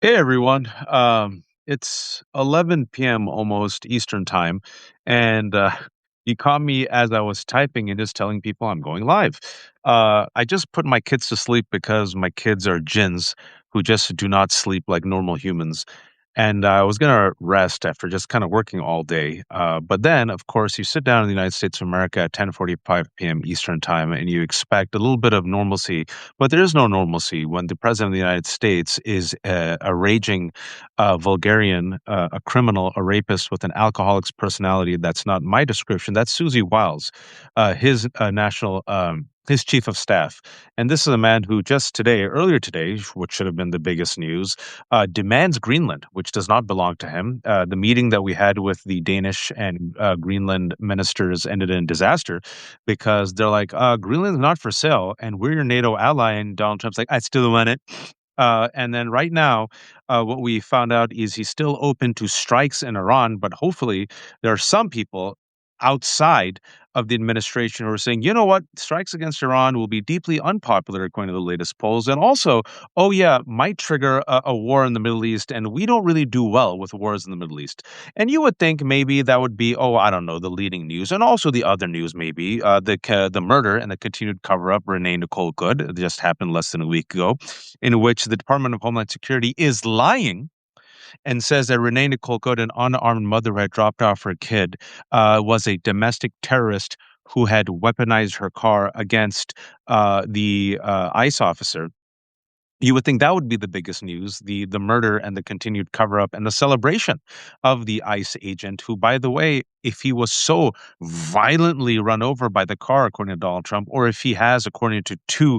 Hey everyone. It's 11 p.m. almost Eastern time, and you caught me as I was typing and just telling people I'm going live. I just put my kids to sleep because my kids are jinns who just do not sleep like normal humans. And I was gonna rest after just kind of working all day. But then, of course, you sit down in the United States of America at 10:45 p.m. Eastern time, and you expect a little bit of normalcy, but there is no normalcy when the president of the United States is a raging vulgarian, a criminal, a rapist with an alcoholic's personality. That's not my description. That's Susie Wiles, his national. His chief of staff. And this is a man who just today, earlier today, which should have been the biggest news, demands Greenland, which does not belong to him. The meeting that we had with the Danish and Greenland ministers ended in disaster because they're like, Greenland's not for sale, and we're your NATO ally. And Donald Trump's like, I still want it. And then right now, what we found out is he's still open to strikes in Iran, but hopefully there are some people outside of the administration who are saying, you know what, strikes against Iran will be deeply unpopular according to the latest polls. And also, oh yeah, might trigger a war in the Middle East, and we don't really do well with wars in the Middle East. And you would think maybe that would be, oh, I don't know, the leading news, and also the other news, maybe the murder and the continued cover up. Renee Nicole Good, it just happened less than a week ago, in which the Department of Homeland Security is lying and says that Renee Nicole Good, an unarmed mother who had dropped off her kid, was a domestic terrorist who had weaponized her car against the ICE officer. You would think that would be the biggest news, the murder and the continued cover up and the celebration of the ICE agent, who, by the way, if he was so violently run over by the car, according to Donald Trump, or if he has, according to two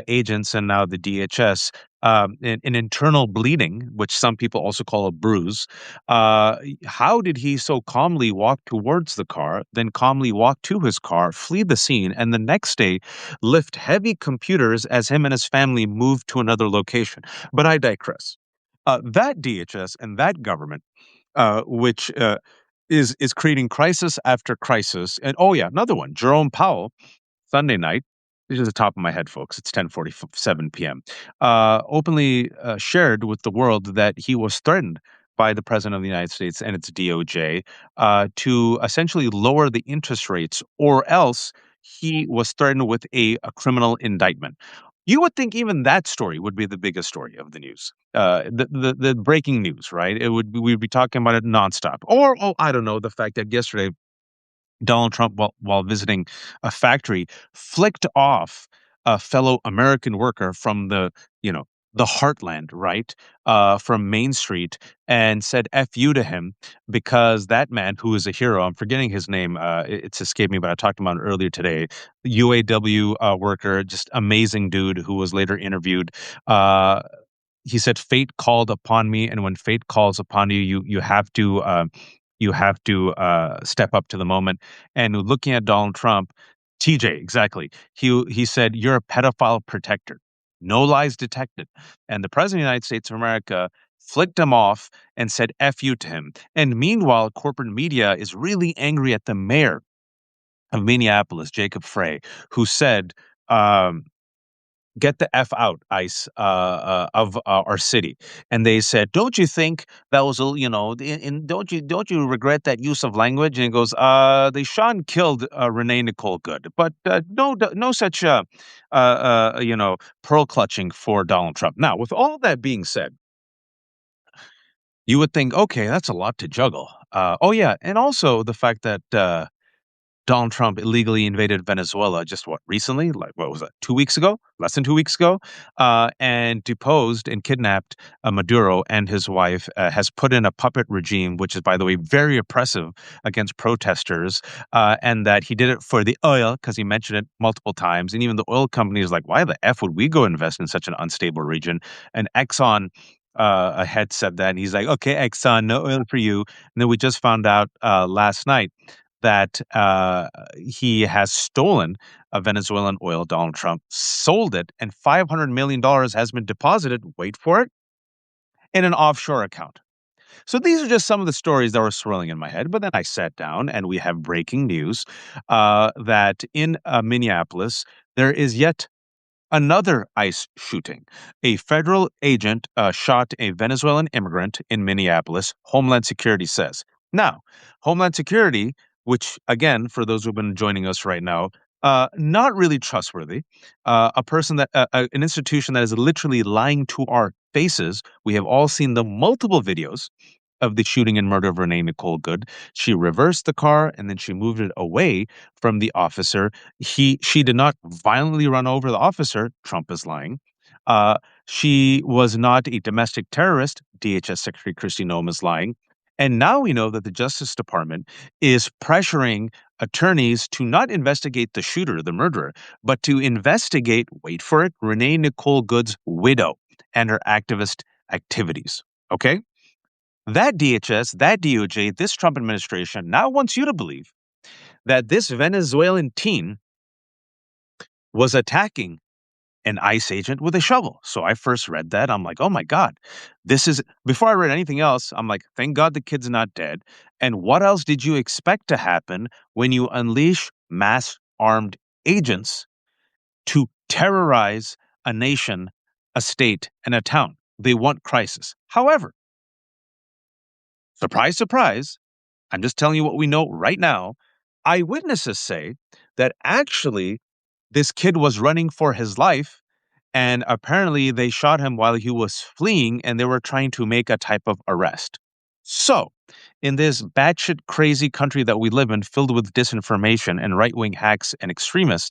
agents and now the DHS, an internal bleeding, which some people also call a bruise. How did he so calmly walk towards the car, then calmly walk to his car, flee the scene, and the next day lift heavy computers as him and his family moved to another location? But I digress. That DHS and that government, which is creating crisis after crisis, and oh yeah, another one, Jerome Powell, Sunday night. This is the top of my head, folks. It's 10:47 p.m. Openly shared with the world that he was threatened by the president of the United States and its DOJ to essentially lower the interest rates, or else he was threatened with a criminal indictment. You would think even that story would be the biggest story of the news, the breaking news, right? It would we'd be talking about it nonstop. Or oh, I don't know, the fact that yesterday Donald Trump, while visiting a factory, flicked off a fellow American worker from you know, the heartland, right, from Main Street, and said "f you" to him because that man, who is a hero, I'm forgetting his name, it's escaped me, but I talked about it earlier today. UAW worker, just amazing dude who was later interviewed. Uh, he said, "Fate called upon me, and when fate calls upon you, you have to." You have to step up to the moment. And looking at Donald Trump, TJ, exactly. He said, "You're a pedophile protector. No lies detected." And the president of the United States of America flicked him off and said "f you" to him. And meanwhile, corporate media is really angry at the mayor of Minneapolis, Jacob Frey, who said, um, "Get the f out, ICE, of our city." And they said, "Don't you think that was a, don't you regret that use of language?" And he goes, "They shot and killed Renee Nicole Good, but no such pearl clutching for Donald Trump." Now, with all that being said, you would think, okay, that's a lot to juggle. Oh yeah, and also the fact that Donald Trump illegally invaded Venezuela just what recently, like what was that, 2 weeks ago, less than 2 weeks ago, and deposed and kidnapped Maduro and his wife, has put in a puppet regime, which is, by the way, very oppressive against protesters, and that he did it for the oil because he mentioned it multiple times. And even the oil company is like, why the F would we go invest in such an unstable region? And Exxon had said that, and he's like, okay, Exxon, no oil for you. And then we just found out last night that he has stolen a Venezuelan oil. Donald Trump sold it, and $500 million has been deposited, wait for it, in an offshore account. So these are just some of the stories that were swirling in my head. But then I sat down and we have breaking news that in Minneapolis, there is yet Another ICE shooting. A federal agent shot a Venezuelan immigrant in Minneapolis, Homeland Security says. Now, Homeland Security, which, again, for those who've been joining us right now, not really trustworthy. An institution that is literally lying to our faces. We have all seen the multiple videos of the shooting and murder of Renee Nicole Good. She reversed the car and then she moved it away from the officer. She did not violently run over the officer. Trump is lying. Uh, she was not a domestic terrorist. DHS Secretary Kristi Noem is lying. And now we know that the Justice Department is pressuring attorneys to not investigate the shooter, the murderer, but to investigate, wait for it, Renee Nicole Good's widow and her activist activities. Okay? That DHS, that DOJ, this Trump administration now wants you to believe that this Venezuelan teen was attacking an ICE agent with a shovel. So I first read that. I'm like, oh my God, before I read anything else, I'm like, thank God the kid's not dead. And what else did you expect to happen when you unleash mass armed agents to terrorize a nation, a state, and a town? They want crisis. However, surprise, surprise, I'm just telling you what we know right now. Eyewitnesses say that actually this kid was running for his life, and apparently they shot him while he was fleeing and they were trying to make a type of arrest. So, in this batshit crazy country that we live in, filled with disinformation and right wing hacks and extremists,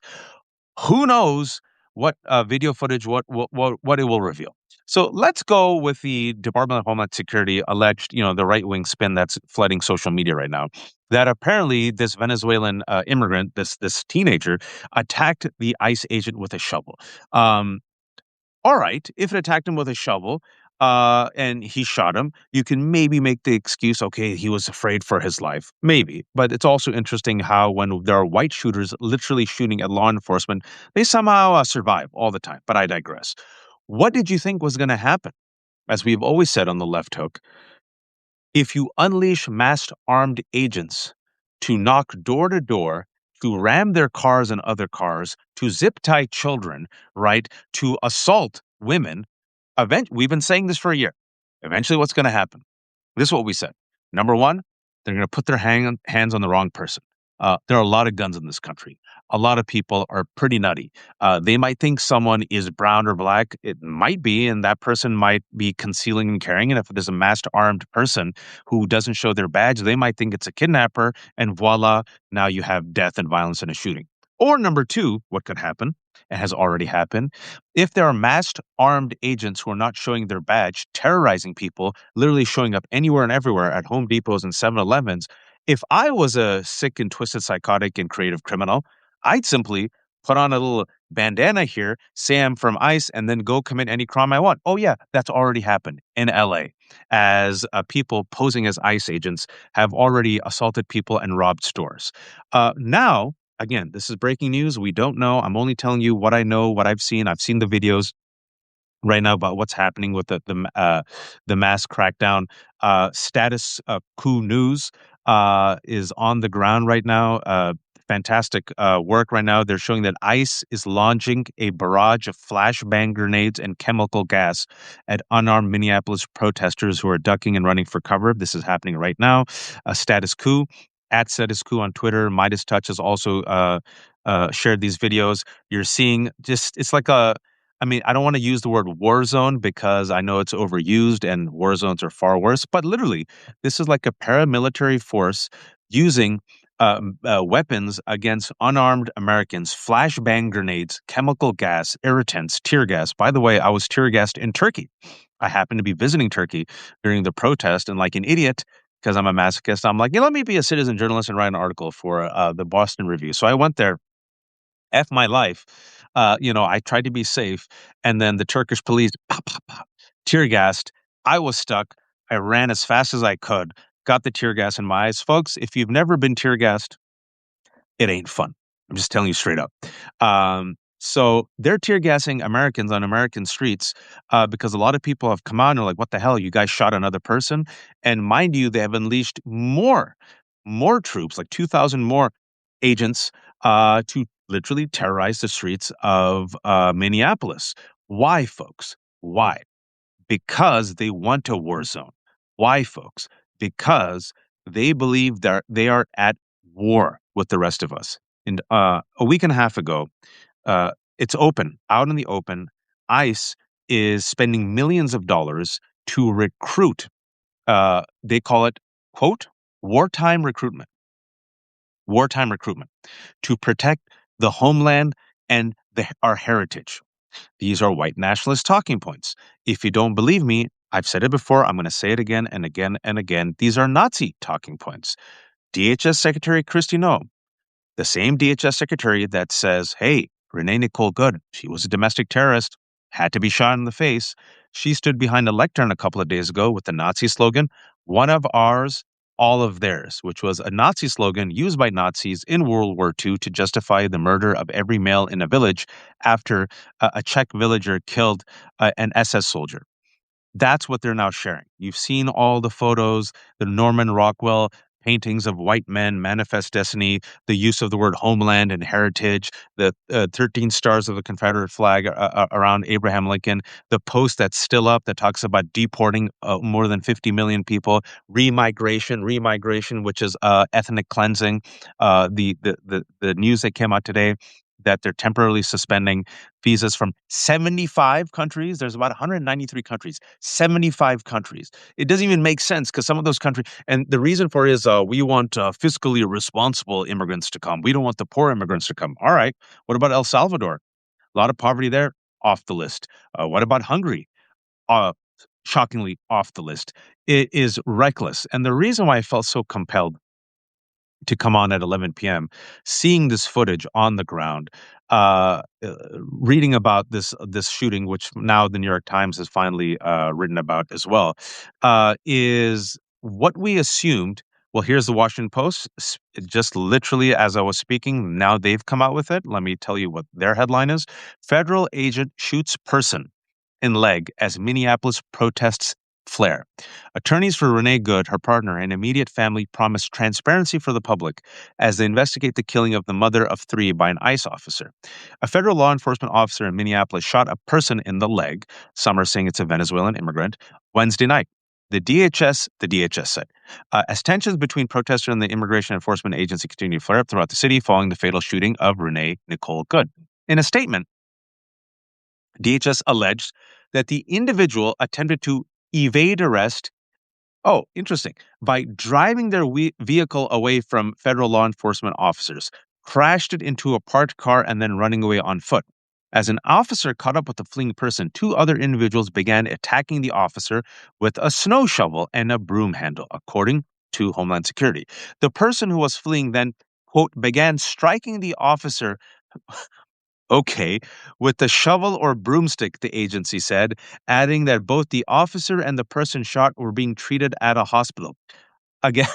who knows what video footage, what it will reveal. So let's go with the Department of Homeland Security alleged, the right wing spin that's flooding social media right now. That apparently this Venezuelan immigrant, this teenager, attacked the ICE agent with a shovel. Um, all right, if it attacked him with a shovel, and he shot him, you can maybe make the excuse, okay, he was afraid for his life. Maybe. But it's also interesting how when there are white shooters literally shooting at law enforcement, they somehow survive all the time. But I digress. What did you think was going to happen? As we've always said on the left hook, if you unleash masked armed agents to knock door to door, to ram their cars and other cars, to zip tie children, right, to assault women, we've been saying this for a year. Eventually, what's going to happen? This is what we said. Number one, they're going to put their hands on the wrong person. There are a lot of guns in this country. A lot of people are pretty nutty. They might think someone is brown or black. It might be, and that person might be concealing and carrying. And if there's a masked armed person who doesn't show their badge, they might think it's a kidnapper. And voila, now you have death and violence and a shooting. Or number two, what could happen, and has already happened, if there are masked armed agents who are not showing their badge, terrorizing people, literally showing up anywhere and everywhere at Home Depots and 7-Elevens, if I was a sick and twisted psychotic and creative criminal, I'd simply put on a little bandana here, say I'm from ICE, and then go commit any crime I want. Oh, yeah, that's already happened in LA, as people posing as ICE agents have already assaulted people and robbed stores. Now, again, this is breaking news. We don't know. I'm only telling you what I know, what I've seen. I've seen the videos right now about what's happening with the mass crackdown. Status coup news is on the ground right now. Fantastic work right now. They're showing that ICE is launching a barrage of flashbang grenades and chemical gas at unarmed Minneapolis protesters who are ducking and running for cover. This is happening right now. Status coup. At Status Coup on Twitter, Midas Touch has also shared these videos. You're seeing it's like I don't want to use the word war zone because I know it's overused and war zones are far worse, but literally, this is like a paramilitary force using weapons against unarmed Americans, flashbang grenades, chemical gas, irritants, tear gas. By the way, I was tear gassed in Turkey. I happened to be visiting Turkey during the protest, and like an idiot, because I'm a masochist, I'm like, let me be a citizen journalist and write an article for the Boston Review. So I went there. F my life. I tried to be safe, and then the Turkish police pop, pop, pop, tear gassed. I was stuck. I ran as fast as I could, got the tear gas in my eyes. Folks, if you've never been tear gassed, it ain't fun. I'm just telling you straight up. So they're tear gassing Americans on American streets because a lot of people have come out and are like, what the hell? You guys shot another person. And mind you, they have unleashed more troops, like 2,000 more agents to literally terrorized the streets of Minneapolis. Why, folks? Why? Because they want a war zone. Why, folks? Because they believe that they are at war with the rest of us. And a week and a half ago, uh, it's open, out in the open. ICE is spending millions of dollars to recruit. They call it, quote, wartime recruitment, wartime recruitment to protect the homeland and our heritage. These are white nationalist talking points. If you don't believe me, I've said it before, I'm going to say it again and again and again. These are Nazi talking points. DHS Secretary Christy Noem, the same DHS secretary that says, hey, Renee Nicole Good, she was a domestic terrorist, had to be shot in the face. She stood behind a lectern a couple of days ago with the Nazi slogan, one of ours, all of theirs, which was a Nazi slogan used by Nazis in World War II to justify the murder of every male in a village after a Czech villager killed an SS soldier. That's what they're now sharing. You've seen all the photos, the Norman Rockwell paintings of white men, manifest destiny, the use of the word homeland and heritage, the 13 stars of the Confederate flag around Abraham Lincoln, the post that's still up that talks about deporting more than 50 million people, remigration, which is ethnic cleansing. The news that came out today that they're temporarily suspending visas from 75 countries. There's about 193 countries, 75 countries. It doesn't even make sense because some of those countries, and the reason for it is we want fiscally responsible immigrants to come. We don't want the poor immigrants to come. All right. What about El Salvador? A lot of poverty there, off the list. What about Hungary? Uh, Shockingly off the list. It is reckless. And the reason why I felt so compelled to come on at 11 p.m., seeing this footage on the ground, reading about this shooting, which now the New York Times has finally written about as well, is what we assumed. Well, here's the Washington Post, just literally as I was speaking. Now they've come out with it. Let me tell you what their headline is: Federal agent shoots person in leg as Minneapolis protests flare. Attorneys for Renee Good, her partner, and immediate family promised transparency for the public as they investigate the killing of the mother of three by an ICE officer. A federal law enforcement officer in Minneapolis shot a person in the leg. Some are saying it's a Venezuelan immigrant. Wednesday night. The DHS said, as tensions between protesters and the Immigration Enforcement Agency continue to flare up throughout the city following the fatal shooting of Renee Nicole Good. In a statement, DHS alleged that the individual attempted to evade arrest. Oh, interesting. By driving their vehicle away from federal law enforcement officers, crashed it into a parked car, and then running away on foot. As an officer caught up with the fleeing person, two other individuals began attacking the officer with a snow shovel and a broom handle, according to Homeland Security. The person who was fleeing then, quote, began striking the officer. Okay, with the shovel or broomstick, the agency said, adding that both the officer and the person shot were being treated at a hospital. Again,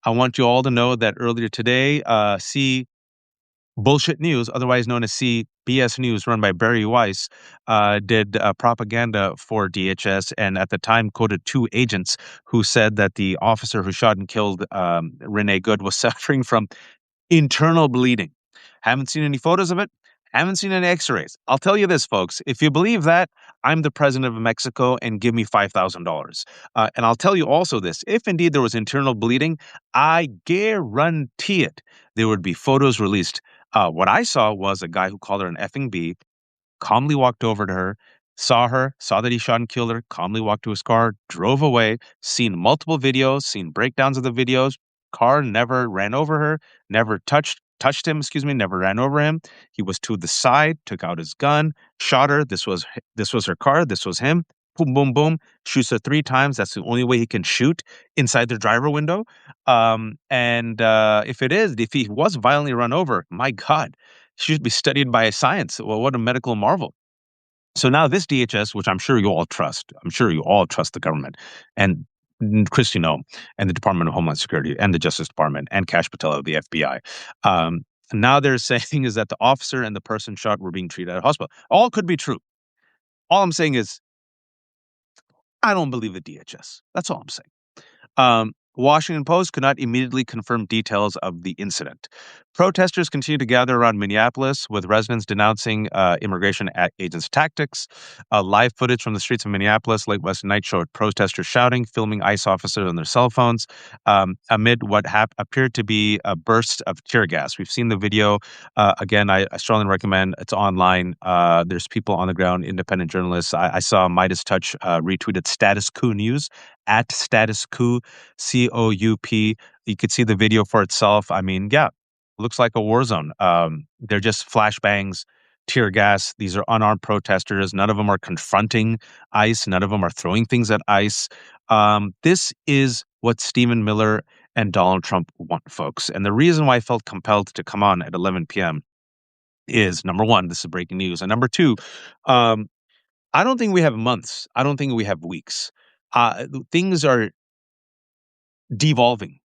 I want you all to know that earlier today, C Bullshit News, otherwise known as CBS News, run by Barry Weiss, did propaganda for DHS and at the time quoted two agents who said that the officer who shot and killed Renee Good was suffering from internal bleeding. Haven't seen any photos of it. Haven't seen any x-rays. I'll tell you this, folks. If you believe that, I'm the president of Mexico and give me $5,000. And I'll tell you also this. If indeed there was internal bleeding, I guarantee it, there would be photos released. What I saw was a guy who called her an effing B, calmly walked over to her, saw that he shot and killed her, calmly walked to his car, drove away, seen multiple videos, seen breakdowns of the videos. Car never ran over her, never touched him, never ran over him. He was to the side, took out his gun, shot her. This was her car, this was him. Boom, boom, boom. Shoots her three times. That's the only way he can shoot inside the driver window. And if he was violently run over, my God, she should be studied by a science. Well, what a medical marvel. So now this DHS, which I'm sure you all trust the government and Christy Noem and the Department of Homeland Security and the Justice Department and Kash Patel of the FBI. Now they're saying is that the officer and the person shot were being treated at a hospital. All could be true. All I'm saying is I don't believe the DHS. That's all I'm saying. Washington Post could not immediately confirm details of the incident. Protesters continue to gather around Minneapolis, with residents denouncing immigration agents' tactics. Live footage from the streets of Minneapolis late West night showed protesters shouting, filming ICE officers on their cell phones amid what appeared to be a burst of tear gas. We've seen the video. Again, I strongly recommend it's online. There's people on the ground, independent journalists. I saw Midas Touch retweeted Status Coup News at Status Coup, COUP. You could see the video for itself. I mean, yeah, looks like a war zone. They're just flashbangs, tear gas. These are unarmed protesters. None of them are confronting ICE. None of them are throwing things at ICE. This is what Stephen Miller and Donald Trump want, folks. And the reason why I felt compelled to come on at 11 p.m. is, number one, this is breaking news. And number two, I don't think we have months. I don't think we have weeks. Things are devolving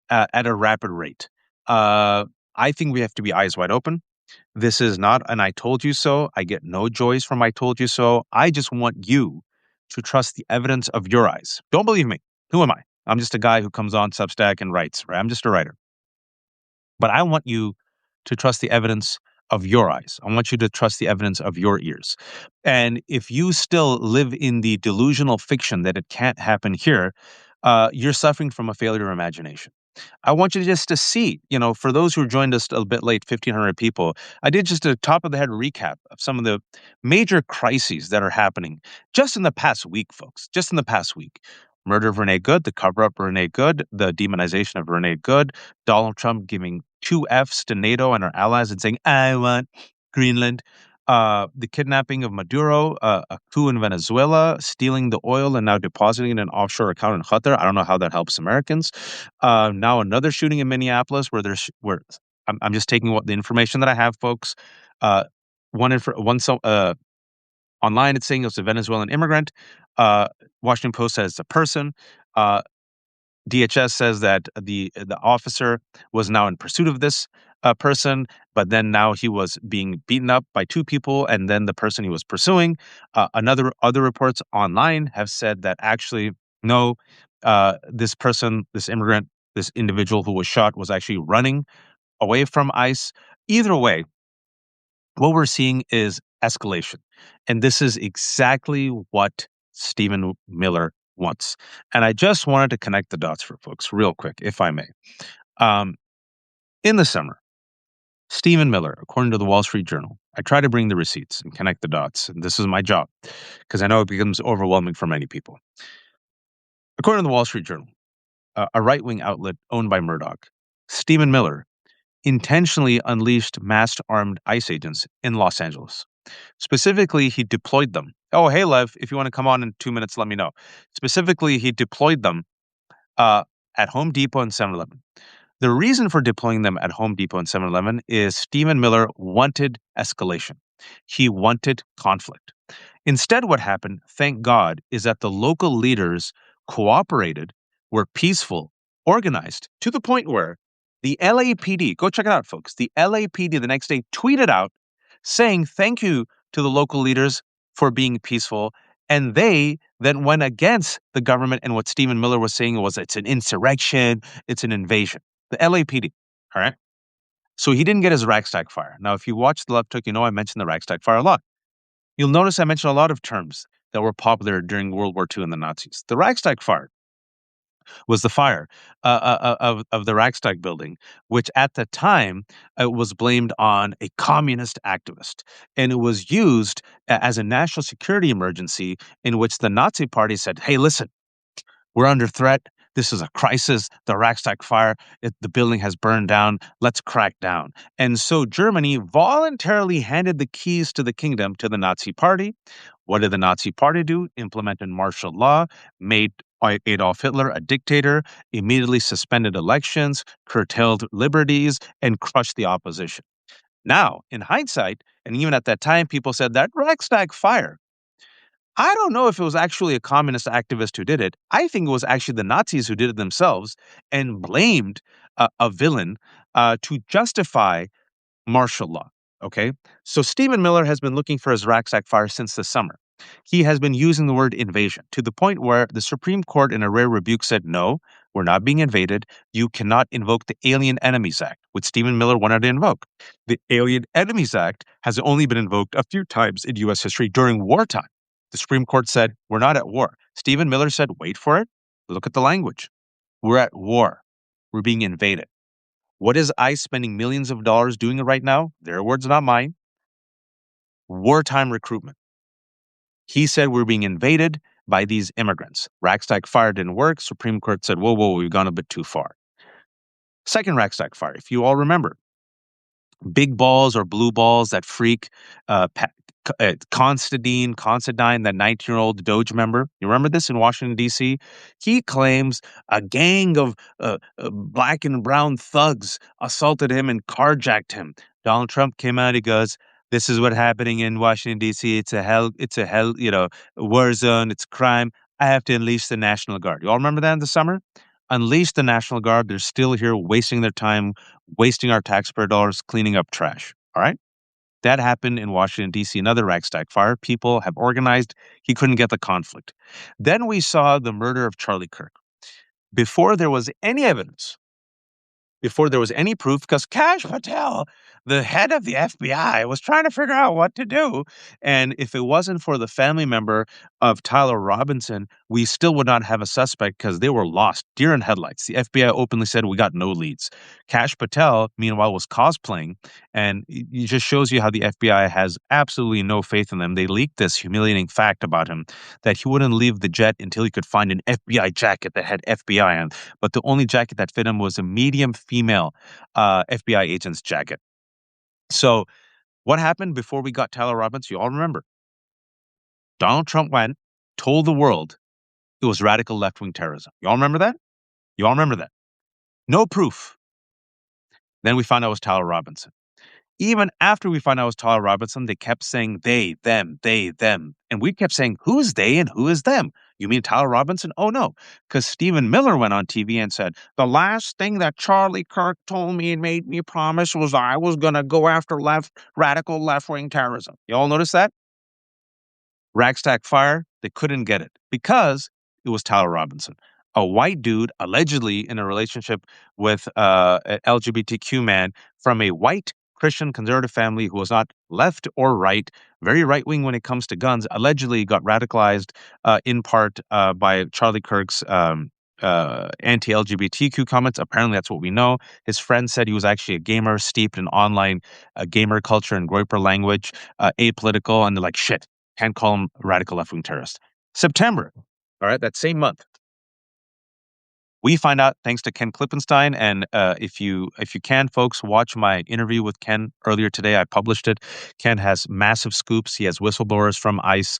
at a rapid rate. I think we have to be eyes wide open. This is not an I told you so. I get no joys from I told you so. I just want you to trust the evidence of your eyes. Don't believe me. Who am I? I'm just a guy who comes on Substack and writes, right? I'm just a writer. But I want you to trust the evidence of your eyes. I want you to trust the evidence of your ears. And if you still live in the delusional fiction that it can't happen here, you're suffering from a failure of imagination. I want you just to see, for those who joined us a bit late, 1,500 people, I did just a top of the head recap of some of the major crises that are happening just in the past week, folks, just in the past week. Murder of Renee Good, the cover-up of Renee Good, the demonization of Renee Good, Donald Trump giving 2 Fs to NATO and our allies and saying, I want Greenland. The kidnapping of Maduro, a coup in Venezuela, stealing the oil and now depositing it in an offshore account in Qatar. I don't know how that helps Americans. Now another shooting in Minneapolis where I'm just taking the information that I have, folks. Online it's saying it's a Venezuelan immigrant. Washington Post says it's a person. DHS says that the officer was now in pursuit of this person, but then now he was being beaten up by 2 people, and then the person he was pursuing. Other reports online have said that actually no, this person, this immigrant, this individual who was shot was actually running away from ICE. Either way, what we're seeing is escalation, and this is exactly what Stephen Miller wants. And I just wanted to connect the dots for folks real quick, if I may. Um, in the summer, Stephen Miller, according to the Wall Street Journal, I try to bring the receipts and connect the dots, and this is my job because I know it becomes overwhelming for many people. According to the Wall Street Journal, a right-wing outlet owned by Murdoch, Stephen Miller intentionally unleashed masked armed ICE agents in Los Angeles. Specifically, he deployed them. Oh, hey, Lev, if you want to come on in 2 minutes, let me know. Specifically, he deployed them at Home Depot and 7-Eleven. The reason for deploying them at Home Depot and 7-Eleven is Stephen Miller wanted escalation. He wanted conflict. Instead, what happened, thank God, is that the local leaders cooperated, were peaceful, organized, to the point where the LAPD, go check it out, folks, the LAPD the next day tweeted out saying thank you to the local leaders for being peaceful. And they then went against the government, and what Stephen Miller was saying was it's an insurrection, it's an invasion. The LAPD, all right? So he didn't get his Reichstag fire. Now, if you watch the Left Hook, I mentioned the Reichstag fire a lot. You'll notice I mentioned a lot of terms that were popular during World War II and the Nazis. The Reichstag fire was the fire of the Reichstag building, which at the time was blamed on a communist activist. And it was used as a national security emergency in which the Nazi party said, hey, listen, we're under threat. This is a crisis. The Reichstag fire, the building has burned down. Let's crack down. And so Germany voluntarily handed the keys to the kingdom to the Nazi party. What did the Nazi party do? Implemented martial law, made Adolf Hitler a dictator, immediately suspended elections, curtailed liberties, and crushed the opposition. Now, in hindsight, and even at that time, people said that Reichstag fire, I don't know if it was actually a communist activist who did it. I think it was actually the Nazis who did it themselves and blamed a villain to justify martial law. Okay, so Stephen Miller has been looking for his Reichstag fire since the summer. He has been using the word invasion to the point where the Supreme Court, in a rare rebuke, said, no, We're not being invaded. You cannot invoke the Alien Enemies Act, which Stephen Miller wanted to invoke. The Alien Enemies Act has only been invoked a few times in U.S. history during wartime. The Supreme Court said, we're not at war. Stephen Miller said, wait for it. Look at the language. We're at war. We're being invaded. What is ICE spending millions of dollars doing right now? Their words, not mine. Wartime recruitment. He said we're being invaded by these immigrants. Rackstack fire didn't work. Supreme Court said, whoa, we've gone a bit too far. Second Rackstack fire, if you all remember, big balls or blue balls that freak Constantine, that 19-year-old Doge member. You remember this in Washington, D.C.? He claims a gang of black and brown thugs assaulted him and carjacked him. Donald Trump came out, he goes, this is what happening in Washington, D.C. It's a hell, war zone. It's crime. I have to unleash the National Guard. You all remember that in the summer? Unleash the National Guard. They're still here wasting their time, wasting our taxpayer dollars, cleaning up trash. All right? That happened in Washington, D.C., another Rackstack fire. People have organized. He couldn't get the conflict. Then we saw the murder of Charlie Kirk. Before there was any evidence, before there was any proof, because Kash Patel, the head of the FBI, was trying to figure out what to do. And if it wasn't for the family member of Tyler Robinson, we still would not have a suspect because they were lost, deer in headlights. The FBI openly said we got no leads. Kash Patel, meanwhile, was cosplaying, and it just shows you how the FBI has absolutely no faith in them. They leaked this humiliating fact about him, that he wouldn't leave the jet until he could find an FBI jacket that had FBI on, but the only jacket that fit him was a medium female FBI agent's jacket. So what happened before we got Tyler Robinson? You all remember. Donald Trump went, told the world it was radical left-wing terrorism. You all remember that? You all remember that? No proof. Then we found out it was Tyler Robinson. Even after we found out it was Tyler Robinson, they kept saying they, them. And we kept saying, who's they and who is them? You mean Tyler Robinson? Oh, no, because Stephen Miller went on TV and said, the last thing that Charlie Kirk told me and made me promise was I was going to go after radical left-wing terrorism. You all notice that? Rackstack fire, they couldn't get it because it was Tyler Robinson, a white dude allegedly in a relationship with an LGBTQ man from a white Christian conservative family who was not left or right, very right wing when it comes to guns, allegedly got radicalized in part by Charlie Kirk's anti-LGBTQ comments. Apparently, that's what we know. His friend said he was actually a gamer steeped in online gamer culture and Groyper language, apolitical, and they're like, shit, can't call him a radical left-wing terrorist. September, all right, that same month, we find out thanks to Ken Klippenstein. And if you can, folks, watch my interview with Ken earlier today. I published it. Ken has massive scoops. He has whistleblowers from ICE.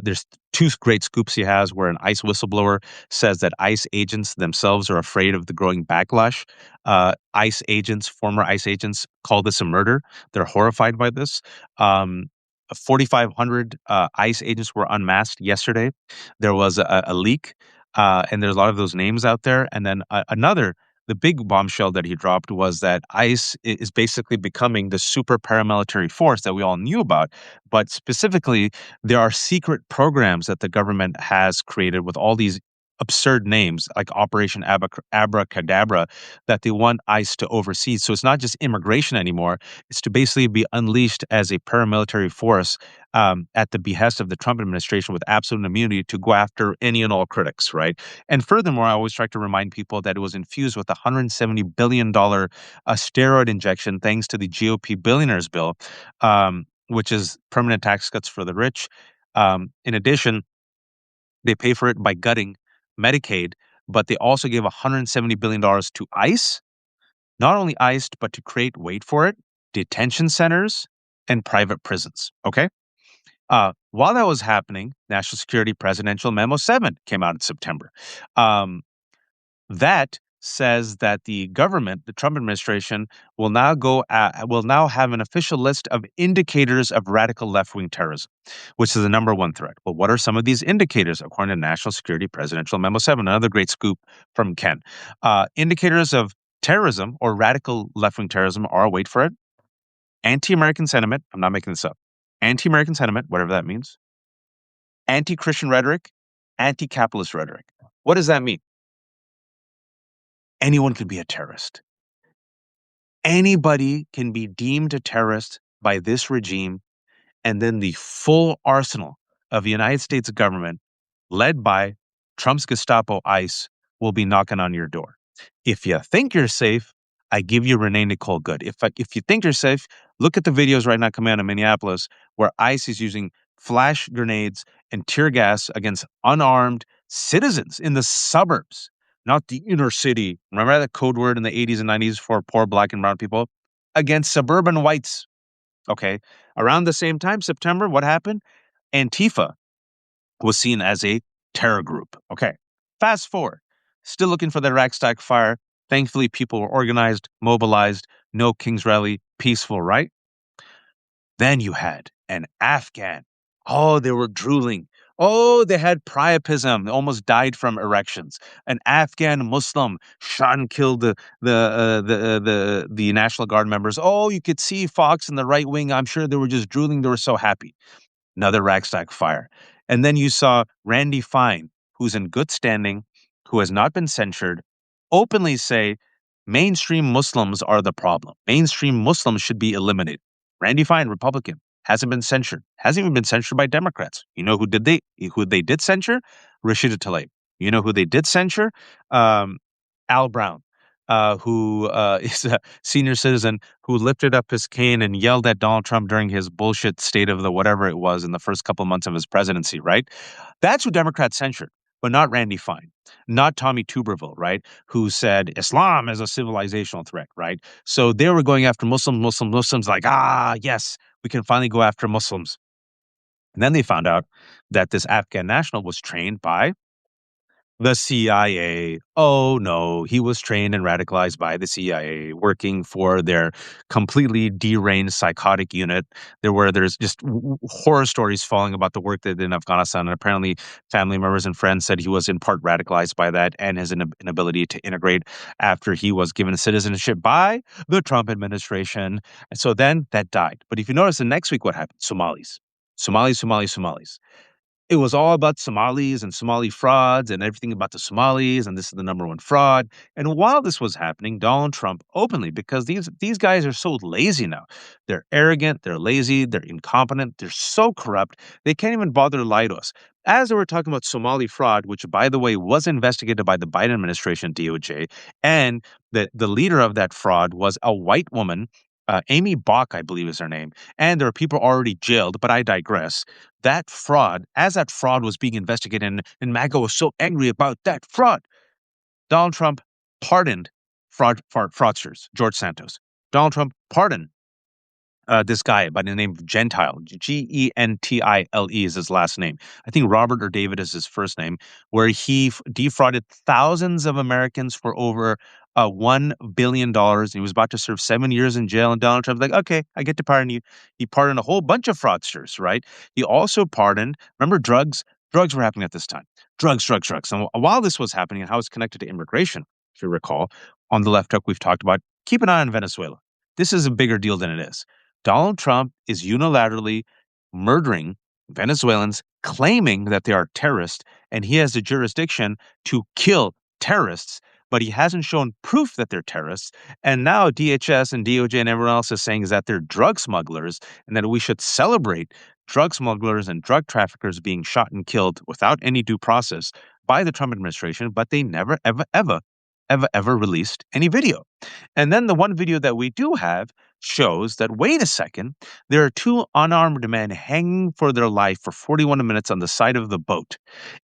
There's two great scoops he has where an ICE whistleblower says that ICE agents themselves are afraid of the growing backlash. ICE agents, former ICE agents, call this a murder. They're horrified by this. 4,500 ICE agents were unmasked yesterday. There was a leak. And there's a lot of those names out there. And then the big bombshell that he dropped was that ICE is basically becoming the super paramilitary force that we all knew about. But specifically, there are secret programs that the government has created with all these absurd names like Operation Abracadabra that they want ICE to oversee. So it's not just immigration anymore. It's to basically be unleashed as a paramilitary force at the behest of the Trump administration with absolute immunity to go after any and all critics, right? And furthermore, I always try to remind people that it was infused with a $170 billion steroid injection thanks to the GOP billionaires bill, which is permanent tax cuts for the rich. In addition, they pay for it by gutting Medicaid, but they also gave $170 billion to ICE, not only ICE, but to create, wait for it, detention centers and private prisons, okay? While that was happening, National Security Presidential Memo 7 came out in September. That says that the government, the Trump administration, will now have an official list of indicators of radical left-wing terrorism, which is the number one threat. Well, what are some of these indicators, according to National Security Presidential Memo 7? Another great scoop from Ken. Indicators of terrorism or radical left-wing terrorism are, wait for it, anti-American sentiment. I'm not making this up. Anti-American sentiment, whatever that means. Anti-Christian rhetoric, anti-capitalist rhetoric. What does that mean? anyone could be a terrorist. Anybody can be deemed a terrorist by this regime, and then the full arsenal of the United States government, led by Trump's Gestapo ICE, will be knocking on your door. If you think you're safe, I give you Renee Nicole Good. If you think you're safe, look at the videos right now coming out of Minneapolis where ICE is using flash grenades and tear gas against unarmed citizens in the suburbs, not the inner city. Remember that code word in the 80s and 90s for poor black and brown people? Against suburban whites. Okay. Around the same time, September, what happened? Antifa was seen as a terror group. Okay. Fast forward, still looking for the Rackstack fire. Thankfully, people were organized, mobilized, no King's Rally, peaceful, right? Then you had an Afghan. Oh, they were drooling. Oh, they had priapism. They almost died from erections. An Afghan Muslim shot and killed the National Guard members. Oh, you could see Fox and the right wing. I'm sure they were just drooling. They were so happy. Another Rackstack fire. And then you saw Randy Fine, who's in good standing, who has not been censured, openly say mainstream Muslims are the problem. Mainstream Muslims should be eliminated. Randy Fine, Republican, hasn't been censured. Hasn't even been censured by Democrats. You know who they did censure? Rashida Tlaib. You know who they did censure? Um, Al Brown, who is a senior citizen who lifted up his cane and yelled at Donald Trump during his bullshit state of the whatever it was in the first couple of months of his presidency, right? That's who Democrats censured, but not Randy Fine, not Tommy Tuberville, right? Who said Islam is a civilizational threat, right? So they were going after Muslims, like, yes, we can finally go after Muslims. And then they found out that this Afghan national was trained by the CIA. Oh no, he was trained and radicalized by the CIA, working for their completely deranged psychotic unit. There's just horror stories falling about the work they did in Afghanistan, and apparently family members and friends said he was in part radicalized by that and his inability to integrate after he was given citizenship by the Trump administration. And so then that died. But if you notice, the next week what happened? Somalis. It was all about Somalis and Somali frauds and everything about the Somalis, and this is the number one fraud. And while this was happening, Donald Trump openly, because these guys are so lazy now. They're arrogant, they're lazy, they're incompetent, they're so corrupt, they can't even bother to lie to us. As they were talking about Somali fraud, which by the way was investigated by the Biden administration, DOJ, and the leader of that fraud was a white woman, Amy Bach, I believe is her name, and there are people already jailed, but I digress. That fraud, as that fraud was being investigated, and MAGA was so angry about that fraud, Donald Trump pardoned fraudsters, George Santos. Donald Trump pardoned this guy by the name of Gentile, Gentile is his last name. I think Robert or David is his first name, where he defrauded thousands of Americans for over $1 billion. He was about to serve 7 years in jail, and Donald Trump's like, okay, I get to pardon you. He pardoned a whole bunch of fraudsters, right? He also pardoned, remember drugs? Drugs were happening at this time. Drugs. And while this was happening and how it's connected to immigration, if you recall, on the left hook, we've talked about keep an eye on Venezuela. This is a bigger deal than it is. Donald Trump is unilaterally murdering Venezuelans, claiming that they are terrorists, and he has the jurisdiction to kill terrorists, but he hasn't shown proof that they're terrorists. And now DHS and DOJ and everyone else is saying is that they're drug smugglers and that we should celebrate drug smugglers and drug traffickers being shot and killed without any due process by the Trump administration, but they never, ever released any video. And then the one video that we do have shows that, wait a second, there are two unarmed men hanging for their life for 41 minutes on the side of the boat.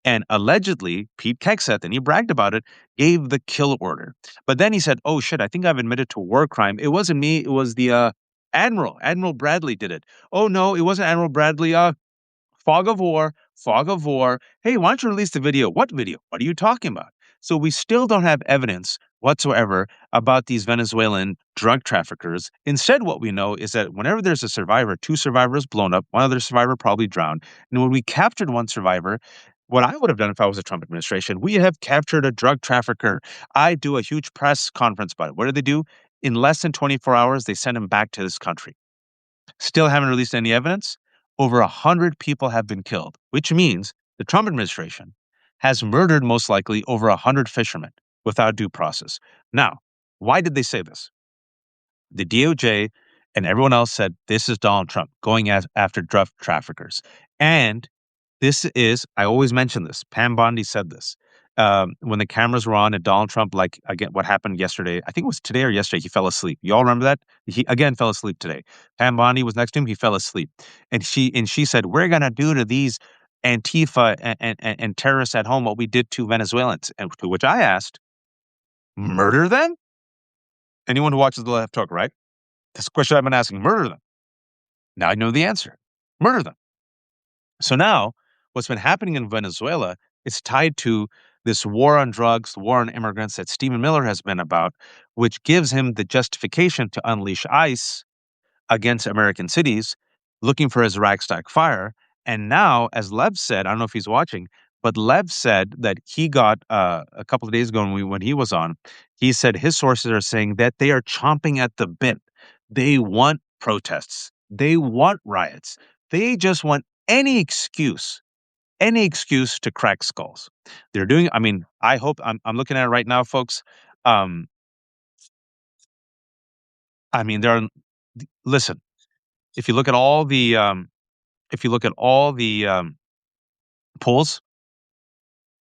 And allegedly, Pete Hegseth, and he bragged about it, gave the kill order. But then he said, oh shit, I think I've admitted to a war crime. It wasn't me, it was the Admiral. Admiral Bradley did it. Oh no, it wasn't Admiral Bradley. Fog of war, fog of war. Hey, why don't you release the video? What video? What are you talking about? So we still don't have evidence whatsoever about these Venezuelan drug traffickers. Instead, what we know is that whenever there's a survivor, two survivors blown up, one other survivor probably drowned. And when we captured one survivor, what I would have done if I was a Trump administration, we have captured a drug trafficker. I do a huge press conference about it. What do they do? In less than 24 hours, they send him back to this country. Still haven't released any evidence. Over 100 people have been killed, which means the Trump administration has murdered most likely over 100 fishermen. without due process. Now, why did they say this? The DOJ and everyone else said this is Donald Trump going after drug traffickers. And this is, I always mention this. Pam Bondi said this. When the cameras were on and Donald Trump, like, again, what happened yesterday, I think it was today or yesterday, he fell asleep. Y'all remember that? He again fell asleep today. Pam Bondi was next to him, he fell asleep. And she said, we're going to do to these Antifa and terrorists at home what we did to Venezuelans. And to which I asked, murder them? Anyone who watches the left talk, right? That's the question I've been asking. Murder them. Now I know the answer. Murder them. So now, what's been happening in Venezuela is tied to this war on drugs, the war on immigrants that Stephen Miller has been about, which gives him the justification to unleash ICE against American cities, looking for his ragstack fire. And now, as Lev said, I don't know if he's watching, but Lev said that he got a couple of days ago when he was on, he said his sources are saying that they are chomping at the bit. They want protests. They want riots. They just want any excuse to crack skulls. They're doing, I mean, I hope I'm looking at it right now, folks. Um, I mean, listen, if you look at all the, if you look at all the polls,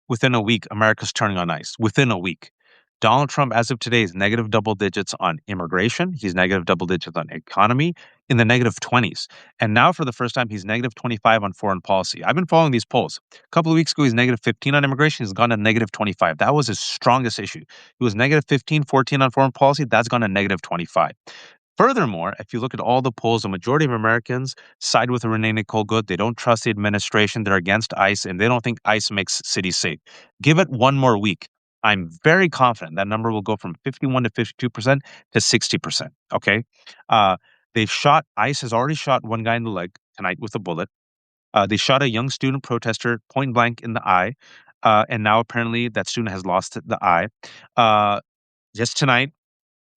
within a week, America's turning on ice. Within a week. Donald Trump, as of today, is negative double digits on immigration. He's negative double digits on economy, in the negative 20s. And now, for the first time, he's negative 25 on foreign policy. I've been following these polls. A couple of weeks ago, he's negative 15 on immigration. He's gone to negative 25. That was his strongest issue. He was negative 15, 14 on foreign policy. That's gone to negative 25. Furthermore, if you look at all the polls, the majority of Americans side with Renee Nicole Good. They don't trust the administration. They're against ICE, and they don't think ICE makes cities safe. Give it one more week. I'm very confident that number will go from 51 to 52% to 60%. Okay. Uh, ICE has already shot one guy in the leg tonight with a bullet. They shot a young student protester point blank in the eye. And now apparently that student has lost the eye. Just tonight,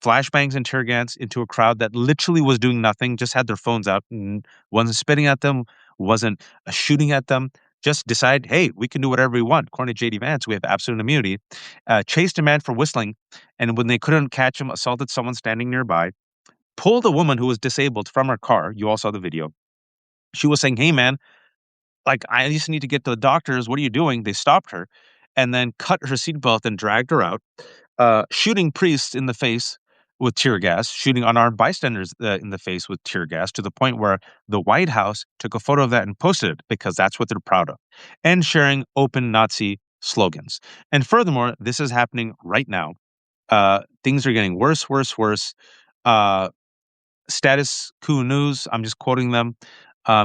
flashbangs and tear gas into a crowd that literally was doing nothing, just had their phones out, and wasn't spitting at them, wasn't shooting at them, just decide, hey, we can do whatever we want. According to JD Vance, we have absolute immunity. Chased a man for whistling, and when they couldn't catch him, assaulted someone standing nearby, pulled a woman who was disabled from her car. You all saw the video. She was saying, hey, man, like, I just need to get to the doctors. What are you doing? They stopped her and then cut her seatbelt and dragged her out, shooting priests in the face with tear gas, shooting unarmed bystanders in the face with tear gas, to the point where the White House took a photo of that and posted it because that's what they're proud of, and sharing open Nazi slogans. And furthermore, this is happening right now. Things are getting worse, worse, worse. Uh, Status Quo News, I'm just quoting them,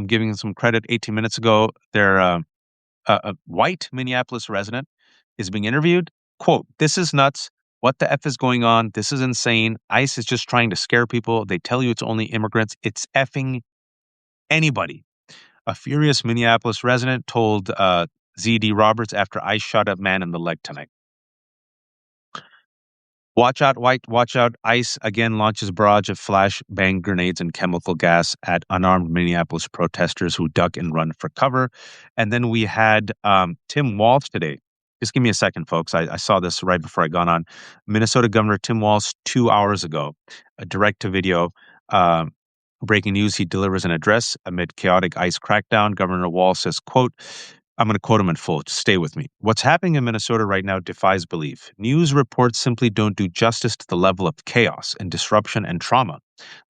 giving them some credit. 18 minutes ago, a white Minneapolis resident is being interviewed. Quote, "This is nuts. What the F is going on? This is insane. ICE is just trying to scare people. They tell you it's only immigrants. It's effing anybody." A furious Minneapolis resident told ZD Roberts after ICE shot a man in the leg tonight. Watch out, White. Watch out. ICE again launches barrage of flashbang grenades and chemical gas at unarmed Minneapolis protesters who duck and run for cover. And then we had Tim Walz today. Just give me a second, folks. I saw this right before I got on. Minnesota Governor Tim Walz 2 hours ago, a direct-to-video breaking news. He delivers an address amid chaotic ICE crackdown. Governor Walz says, quote, I'm going to quote him in full. Just stay with me. "What's happening in Minnesota right now defies belief. News reports simply don't do justice to the level of chaos and disruption and trauma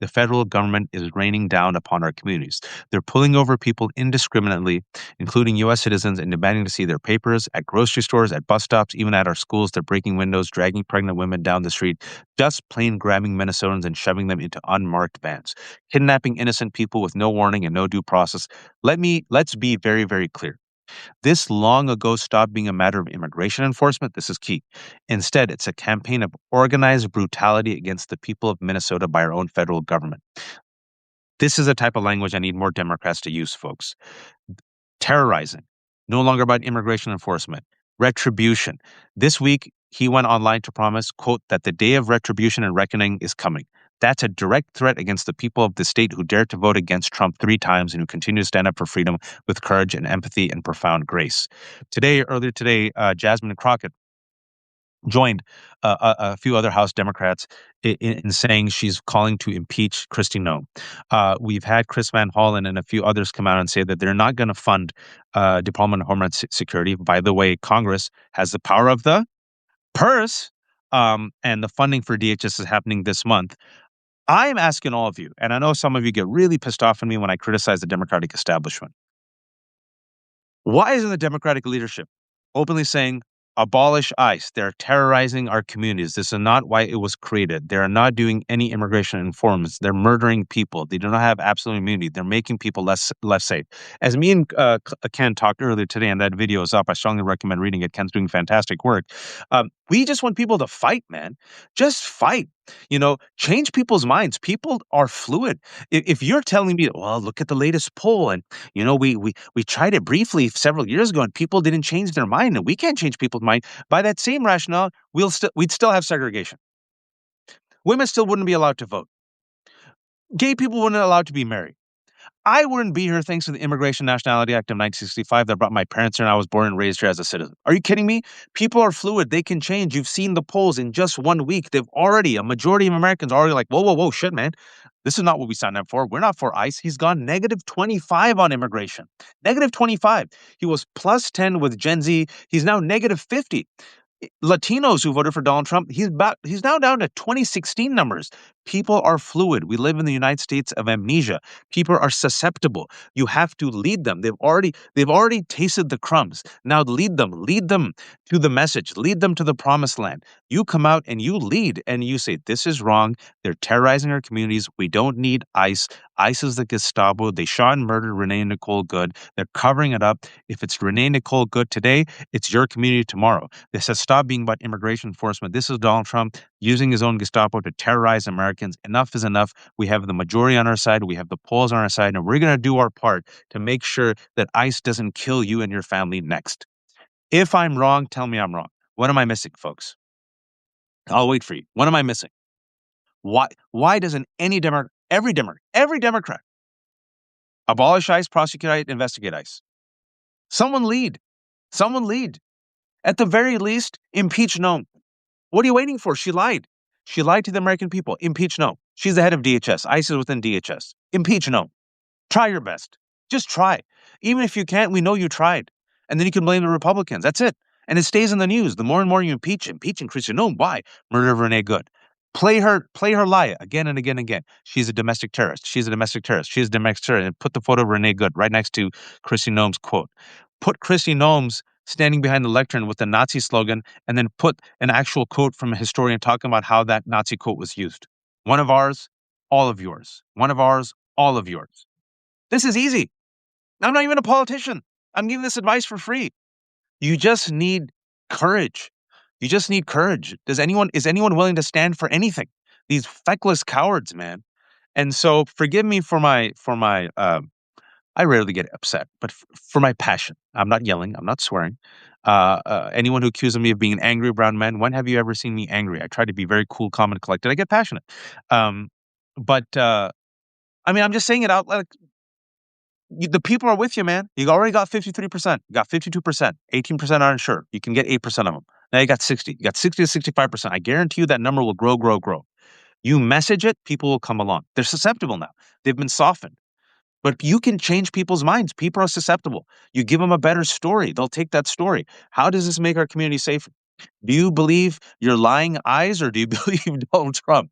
the federal government is raining down upon our communities. They're pulling over people indiscriminately, including U.S. citizens, and demanding to see their papers at grocery stores, at bus stops, even at our schools. They're breaking windows, dragging pregnant women down the street, just plain grabbing Minnesotans and shoving them into unmarked vans, kidnapping innocent people with no warning and no due process. Let's be very, very clear. This long ago stopped being a matter of immigration enforcement. This is key. Instead, it's a campaign of organized brutality against the people of Minnesota by our own federal government. This is the type of language I need more Democrats to use, folks. Terrorizing. No longer about immigration enforcement. Retribution. This week, he went online to promise, quote, that the day of retribution and reckoning is coming. That's a direct threat against the people of the state who dared to vote against Trump 3 times and who continue to stand up for freedom with courage and empathy and profound grace. Earlier today, Jasmine Crockett joined a few other House Democrats in saying she's calling to impeach Kristi Noem. We've had Chris Van Hollen and a few others come out and say that they're not going to fund Department of Homeland Security. By the way, Congress has the power of the purse, and the funding for DHS is happening this month. I'm asking all of you, and I know some of you get really pissed off at me when I criticize the Democratic establishment. Why isn't the Democratic leadership openly saying, abolish ICE? They're terrorizing our communities. This is not why it was created. They are not doing any immigration reforms. They're murdering people. They do not have absolute immunity. They're making people less safe. As me and Ken talked earlier today, and that video is up, I strongly recommend reading it. Ken's doing fantastic work. We just want people to fight, man. Just fight. Change people's minds. People are fluid. If you're telling me, well, look at the latest poll, and we tried it briefly several years ago, and people didn't change their mind, and we can't change people's mind. By that same rationale, we'd still have segregation. Women still wouldn't be allowed to vote. Gay people wouldn't be allowed to be married. I wouldn't be here thanks to the Immigration Nationality Act of 1965 that brought my parents here, and I was born and raised here as a citizen. Are you kidding me? People are fluid. They can change. You've seen the polls in just 1 week. A majority of Americans are already like, whoa, whoa, whoa, shit, man. This is not what we signed up for. We're not for ICE. He's gone negative 25 on immigration. Negative 25. He was plus 10 with Gen Z. He's now negative 50. Latinos who voted for Donald Trump, he's now down to 2016 numbers. People are fluid. We live in the United States of amnesia. People are susceptible. You have to lead them. They've already tasted the crumbs. Now lead them to the message, lead them to the promised land. You come out and you lead and you say, this is wrong. They're terrorizing our communities. We don't need ICE. ICE is the Gestapo. They shot and murdered Renee Nicole Good. They're covering it up. If it's Renee Nicole Good today, it's your community tomorrow. This has stopped being about immigration enforcement. This is Donald Trump using his own Gestapo to terrorize Americans. Enough is enough. We have the majority on our side. We have the polls on our side, and we're going to do our part to make sure that ICE doesn't kill you and your family next. If I'm wrong, tell me I'm wrong. What am I missing, folks? I'll wait for you. What am I missing? Why doesn't every Democrat abolish ICE, prosecute ICE, investigate ICE? Someone lead. Someone lead. At the very least, impeach Noem. What are you waiting for? She lied. She lied to the American people. Impeach Noem. She's the head of DHS. ICE is within DHS. Impeach Noem. Try your best. Just try. Even if you can't, we know you tried. And then you can blame the Republicans. That's it. And it stays in the news. The more and more you impeaching Kristi Noem. Why? Murder of Renee Good. Play her lie again and again and again. She's a domestic terrorist. She's a domestic terrorist. She's a domestic terrorist. And put the photo of Renee Good right next to Kristi Noem's quote. Put Kristi Noem's standing behind the lectern with the Nazi slogan, and then put an actual quote from a historian talking about how that Nazi quote was used. One of ours, all of yours. One of ours, all of yours. This is easy. I'm not even a politician. I'm giving this advice for free. You just need courage. You just need courage. Is anyone willing to stand for anything? These feckless cowards, man. And so forgive me for my I rarely get upset, but for my passion. I'm not yelling. I'm not swearing. Anyone who accuses me of being an angry brown man, when have you ever seen me angry? I try to be very cool, calm, and collected. I get passionate. But I'm just saying it out like the people are with you, man. You already got 53%. You got 52%. 18% aren't sure. You can get 8% of them. Now you got 60. You got 60 to 65%. I guarantee you that number will grow, grow, grow. You message it, people will come along. They're susceptible now. They've been softened. But you can change people's minds. People are susceptible. You give them a better story. They'll take that story. How does this make our community safer? Do you believe your lying eyes, or do you believe Donald Trump?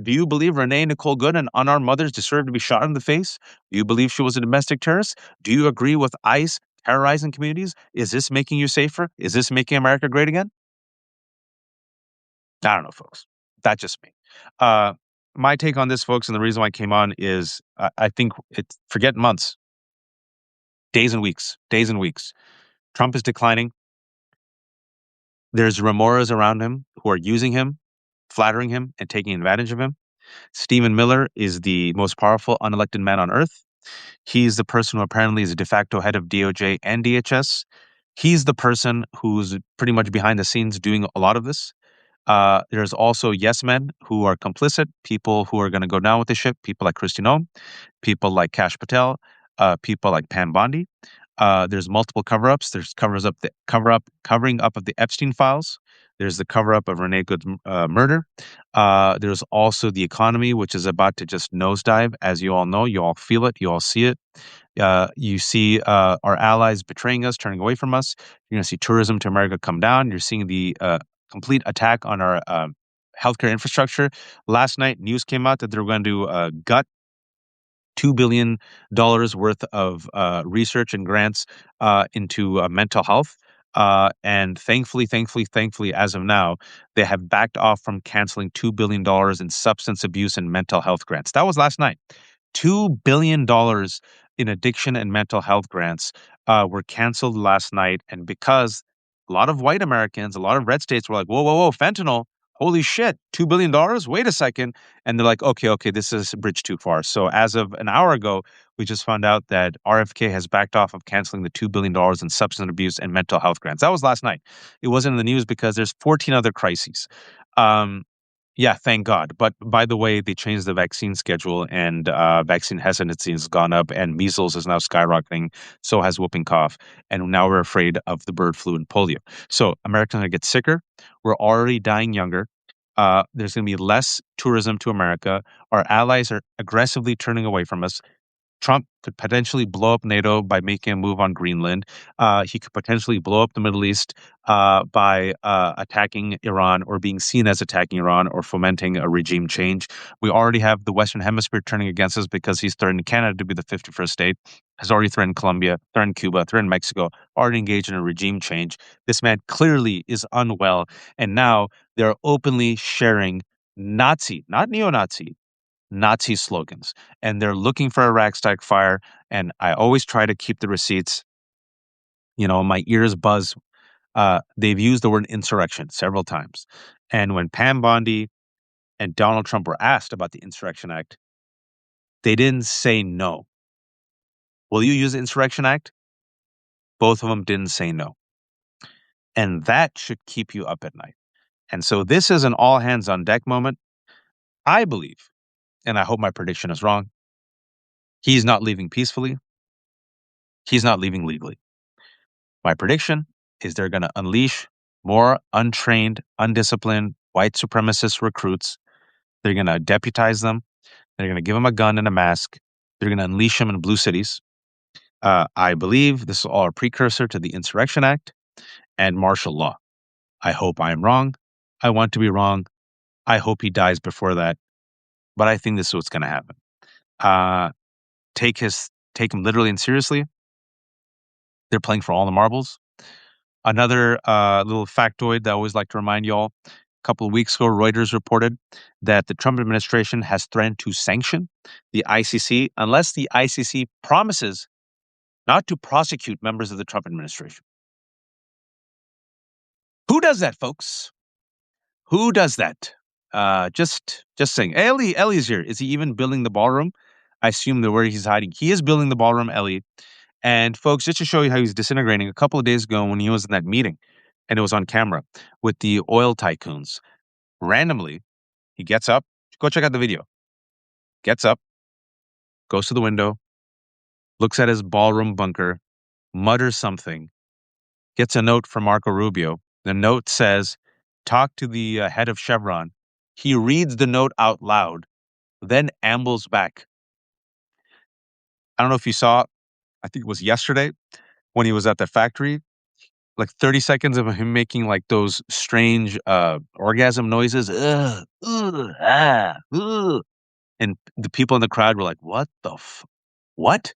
Do you believe Renee Nicole Good and unarmed mothers deserve to be shot in the face? Do you believe she was a domestic terrorist? Do you agree with ICE terrorizing communities? Is this making you safer? Is this making America great again? I don't know, folks. That's just me. My take on this, folks, and the reason why I came on is I think forget months, days and weeks, days and weeks. Trump is declining. There's remoras around him who are using him, flattering him, and taking advantage of him. Stephen Miller is the most powerful unelected man on earth. He's the person who apparently is the de facto head of DOJ and DHS. He's the person who's pretty much behind the scenes doing a lot of this. There's also yes men who are complicit, people who are going to go down with the ship, people like Kristi Noem, people like Kash Patel, people like Pam Bondi. There's multiple cover-ups. There's covering up of the Epstein files. There's the cover up of Renee Good's murder. There's also the economy, which is about to just nosedive, as you all know. You all feel it. You all see it. You see our allies betraying us, turning away from us. You're going to see tourism to America come down. You're seeing the complete attack on our healthcare infrastructure. Last night, news came out that they're going to gut $2 billion worth of research and grants into mental health. And thankfully, as of now, they have backed off from canceling $2 billion in substance abuse and mental health grants. That was last night. $2 billion in addiction and mental health grants were canceled last night. And because a lot of white Americans, a lot of red states were like, whoa, whoa, whoa, fentanyl. Holy shit, $2 billion? Wait a second. And they're like, okay, this is a bridge too far. So as of an hour ago, we just found out that RFK has backed off of canceling the $2 billion in substance abuse and mental health grants. That was last night. It wasn't in the news because there's 14 other crises. Yeah, thank God. But by the way, they changed the vaccine schedule and vaccine hesitancy has gone up and measles is now skyrocketing. So has whooping cough. And now we're afraid of the bird flu and polio. So Americans are going to get sicker. We're already dying younger. There's going to be less tourism to America. Our allies are aggressively turning away from us. Trump could potentially blow up NATO by making a move on Greenland. He could potentially blow up the Middle East by attacking Iran or being seen as attacking Iran or fomenting a regime change. We already have the Western Hemisphere turning against us because he's threatened Canada to be the 51st state, has already threatened Colombia, threatened Cuba, threatened Mexico, already engaged in a regime change. This man clearly is unwell. And now they're openly sharing Nazi, not neo-Nazi, Nazi slogans, and they're looking for a ragtag fire. And I always try to keep the receipts. My ears buzz. They've used the word insurrection several times. And when Pam Bondi and Donald Trump were asked about the Insurrection Act, they didn't say no. Will you use the Insurrection Act? Both of them didn't say no. And that should keep you up at night. And so this is an all hands on deck moment. I believe, and I hope my prediction is wrong, he's not leaving peacefully. He's not leaving legally. My prediction is they're going to unleash more untrained, undisciplined white supremacist recruits. They're going to deputize them. They're going to give them a gun and a mask. They're going to unleash them in blue cities. I believe this is all a precursor to the Insurrection Act and martial law. I hope I am wrong. I want to be wrong. I hope he dies before that. But I think this is what's going to happen. Take him literally and seriously. They're playing for all the marbles. Another little factoid that I always like to remind y'all. A couple of weeks ago, Reuters reported that the Trump administration has threatened to sanction the ICC unless the ICC promises not to prosecute members of the Trump administration. Who does that, folks? Who does that? Just saying. Ellie's here. Is he even building the ballroom? I assume that where he's hiding. He is building the ballroom, Ellie. And folks, just to show you how he's disintegrating, a couple of days ago when he was in that meeting, and it was on camera with the oil tycoons, randomly, he gets up, go check out the video, gets up, goes to the window, looks at his ballroom bunker, mutters something, gets a note from Marco Rubio. The note says, talk to the head of Chevron. He reads the note out loud, then ambles back. I don't know if you saw, I think it was yesterday when he was at the factory, like 30 seconds of him making like those strange orgasm noises. Ugh, ugh, ah, ugh. And the people in the crowd were like, what the what?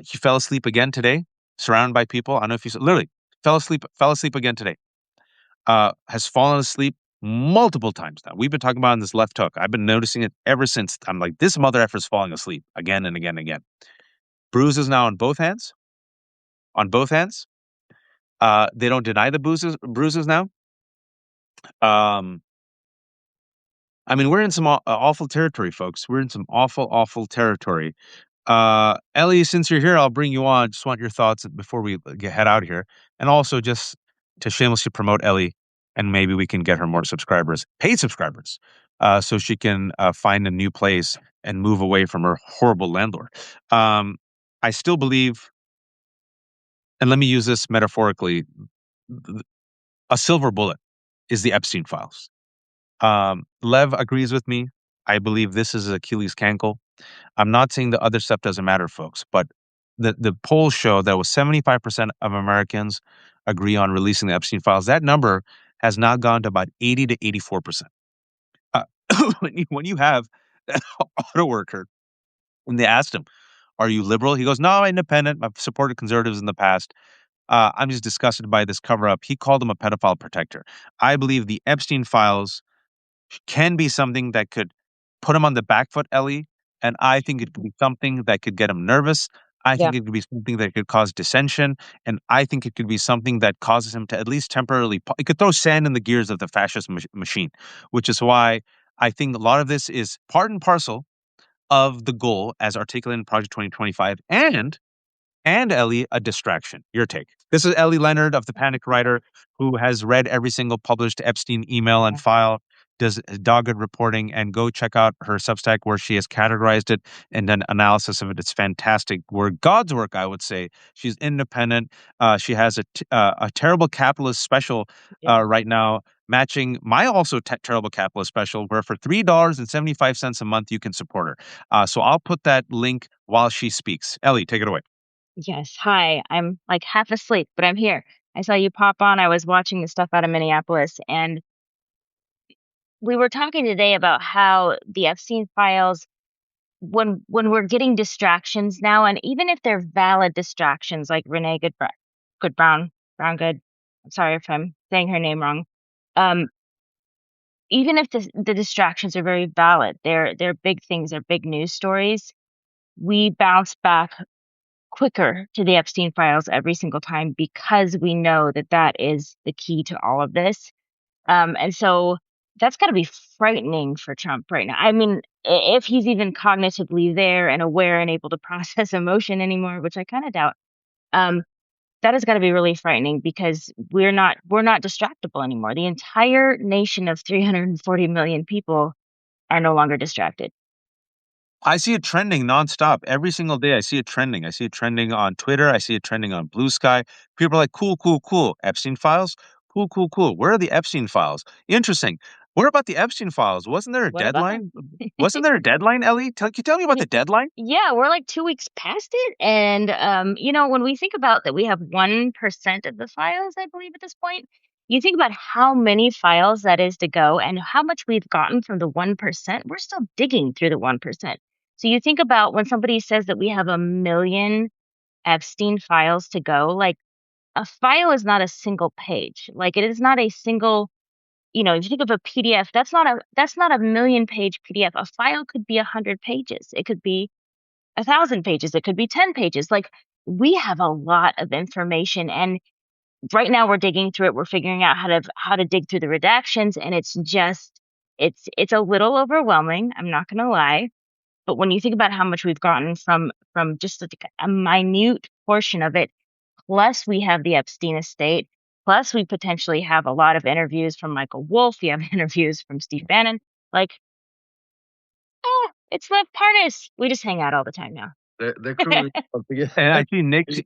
He fell asleep again today, surrounded by people. I don't know if you literally fell asleep again today. Has fallen asleep multiple times now. We've been talking about in this left hook. I've been noticing it ever since. I'm like, this mother effer's falling asleep again and again and again. Bruises now on both hands. On both hands. They don't deny the bruises now. I mean, we're in some awful territory, folks. We're in some awful territory. Ellie, since you're here, I'll bring you on. Just want your thoughts before we head out here. And also just to shamelessly promote Ellie, and maybe we can get her more subscribers, paid subscribers, so she can find a new place and move away from her horrible landlord. I still believe, and let me use this metaphorically, a silver bullet. is the Epstein files. Lev agrees with me. I believe this is Achilles' cankle. I'm not saying the other stuff doesn't matter, folks, but the polls show that was 75% of Americans agree on releasing the Epstein files. That number has now gone to about 80 to 84%. Uh, when you have an auto worker and they asked him, "Are you liberal?" He goes, "No, I'm independent. I've supported conservatives in the past. I'm just disgusted by this cover up." He called him a pedophile protector. I believe the Epstein files can be something that could put him on the back foot, Ellie. And I think it could be something that could get him nervous. I Yeah. think it could be something that could cause dissension. And I think it could be something that causes him to at least temporarily, it could throw sand in the gears of the fascist machine, which is why I think a lot of this is part and parcel of the goal as articulated in Project 2025 and Ellie, a distraction. Your take. This is Ellie Leonard of the Panic Writer, who has read every single published Epstein email and Yeah. file, does dogged reporting, and go check out her Substack where she has categorized it and done analysis of it. It's fantastic work, God's work, I would say. She's independent. She has a terrible capitalist special Yeah. right now, matching my also terrible capitalist special, where for $3.75 a month you can support her. So I'll put that link while she speaks. Ellie, take it away. Yes. Hi. I'm like half asleep, but I'm here. I saw you pop on. I was watching the stuff out of Minneapolis, and we were talking today about how the Epstein files, when we're getting distractions now, and even if they're valid distractions, like Renee Brown Good. I'm sorry if I'm saying her name wrong. Um, Even if the distractions are very valid, they're big things, they're big news stories. We bounce back quicker to the Epstein files every single time because we know that that is the key to all of this. And so that's got to be frightening for Trump right now. I mean, if he's even cognitively there and aware and able to process emotion anymore, which I kind of doubt, um, that has got to be really frightening because we're not distractible anymore. The entire nation of 340 million people are no longer distracted. I see it trending nonstop. Every single day I see it trending. I see it trending on Twitter. I see it trending on Blue Sky. People are like, cool, cool, cool. Epstein files? Cool, cool, cool. Where are the Epstein files? Interesting. Where about the Epstein files? Wasn't there a What about them? deadline? Wasn't there a deadline, Ellie? Can you tell me about the deadline? Yeah, we're like 2 weeks past it, and, when we think about that we have 1% of the files, I believe, at this point, you think about how many files that is to go and how much we've gotten from the 1%, we're still digging through the 1%. So you think about when somebody says that we have 1,000,000 Epstein files to go, like, a file is not a single page. Like, it is not a single, if you think of a PDF, that's not a million-page PDF. A file could be 100 pages. It could be 1,000 pages, it could be 10 pages. Like, we have a lot of information, and right now we're digging through it. We're figuring out how to dig through the redactions, and it's a little overwhelming, I'm not gonna lie. But when you think about how much we've gotten from just like a minute portion of it, plus we have the Epstein estate, plus we potentially have a lot of interviews from Michael Wolff, you have interviews from Steve Bannon, like, it's Liv Parnas. We just hang out all the time now. The crew is up to And I get. see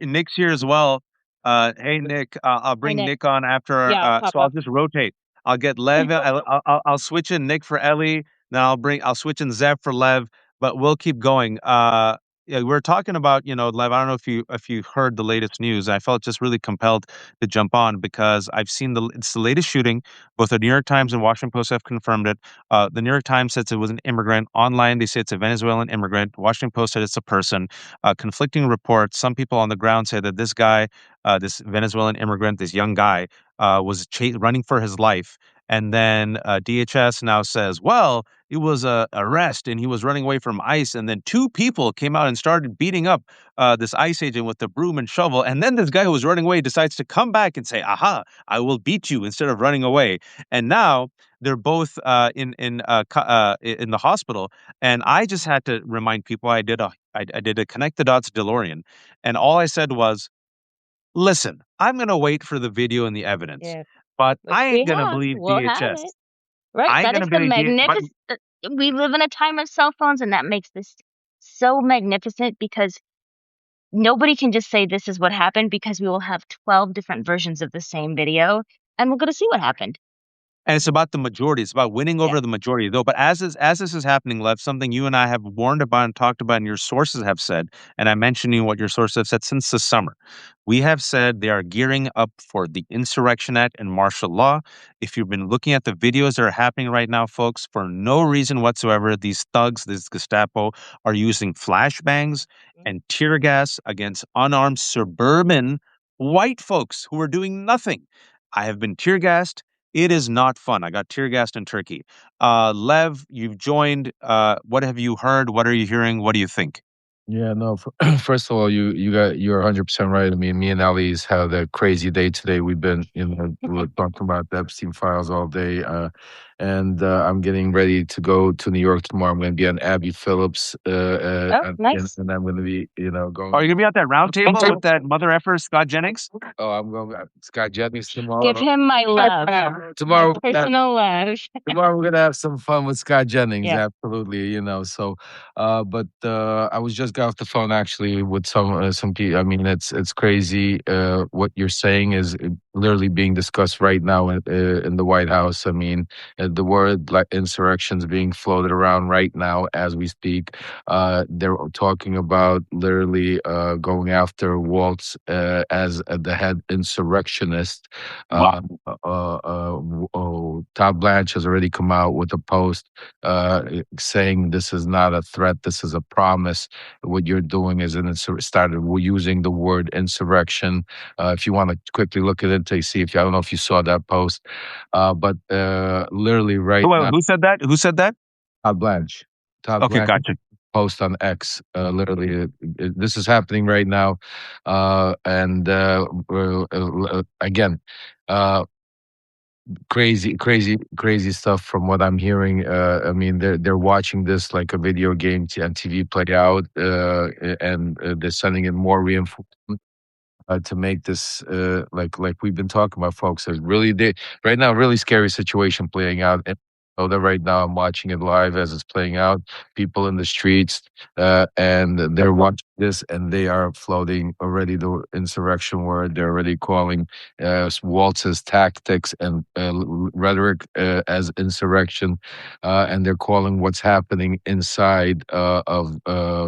Nick's here as well. Hey Nick, I'll Hi, bring Nick. Nick on after. Yeah, pop So I'll up. just rotate. I'll get Lev. I'll switch in Nick for Ellie. Then I'll switch in Zev for Lev. But we'll keep going. Yeah, we're talking about Lev. I don't know if you heard the latest news. I felt just really compelled to jump on because I've seen it's the latest shooting. Both the New York Times and Washington Post have confirmed it. The New York Times says it was an immigrant. Online, they say it's a Venezuelan immigrant. Washington Post said it's a person. Conflicting reports. Some people on the ground say that this guy, this Venezuelan immigrant, this young guy, was running for his life. And then DHS now says, well, it was a arrest and he was running away from ICE. And then two people came out and started beating up this ICE agent with the broom and shovel. And then this guy who was running away decides to come back and say, aha, I will beat you instead of running away. And now they're both in the hospital. And I just had to remind people I did a connect the dots DeLorean, and all I said was, "Listen, I'm gonna wait for the video and the evidence, Yeah, but which I we ain't gonna have. believe We'll have it. DHS. Right. I ain't That gonna is the believe DHS." But magnificent. We live in a time of cell phones, and that makes this so magnificent because nobody can just say this is what happened because we will have 12 different versions of the same video, and we're going to see what happened. And it's about the majority. It's about winning Yeah. over the majority, though. But as this is happening, Lev, something you and I have warned about and talked about, and your sources have said, and I'm mentioning what your sources have said since the summer. We have said they are gearing up for the Insurrection Act and martial law. If you've been looking at the videos that are happening right now, folks, for no reason whatsoever, these thugs, this Gestapo, are using flashbangs and tear gas against unarmed suburban white folks who are doing nothing. I have been tear gassed. It is not fun. I got tear gassed in Turkey. Lev, you've joined. What have you heard? What are you hearing? What do you think? Yeah, no. First of all, you're 100% right. I mean, me and Ali's had a crazy day today. We've been, we're talking about the Epstein files all day, and I'm getting ready to go to New York tomorrow. I'm going to be on Abby Phillips, Oh, nice. and I'm going to be, going. Are you gonna be at that round table with that mother effer Scott Jennings? Oh, I'm going to Scott Jennings Give tomorrow. him my love, Tomorrow, personal love. tomorrow we're gonna have some fun with Scott Jennings, Yeah. absolutely. So, but I was just got off the phone actually with some people. I mean, it's crazy. What you're saying is literally being discussed right now in the White House. I mean, the word like insurrections being floated around right now as we speak. They're talking about literally going after Waltz as the head insurrectionist. Todd Blanche has already come out with a post saying this is not a threat, this is a promise. What you're doing is we're using the word insurrection. If you want to quickly look at it to see if I don't know if you saw that post, but literally right now, Who said that? Who said that? Todd Blanche. Todd Okay, Blanche gotcha. post on X. Literally, this is happening right now, and again, crazy stuff from what I'm hearing. I mean, they're watching this like a video game on TV play out, and they're sending in more reinforcements to make this like we've been talking about, folks. There's really right now really scary situation playing out. And I know that right now I'm watching it live as it's playing out. People in the streets, and they're watching this, and they are floating already the insurrection word. They're already calling Waltz's tactics and rhetoric as insurrection, and they're calling what's happening inside of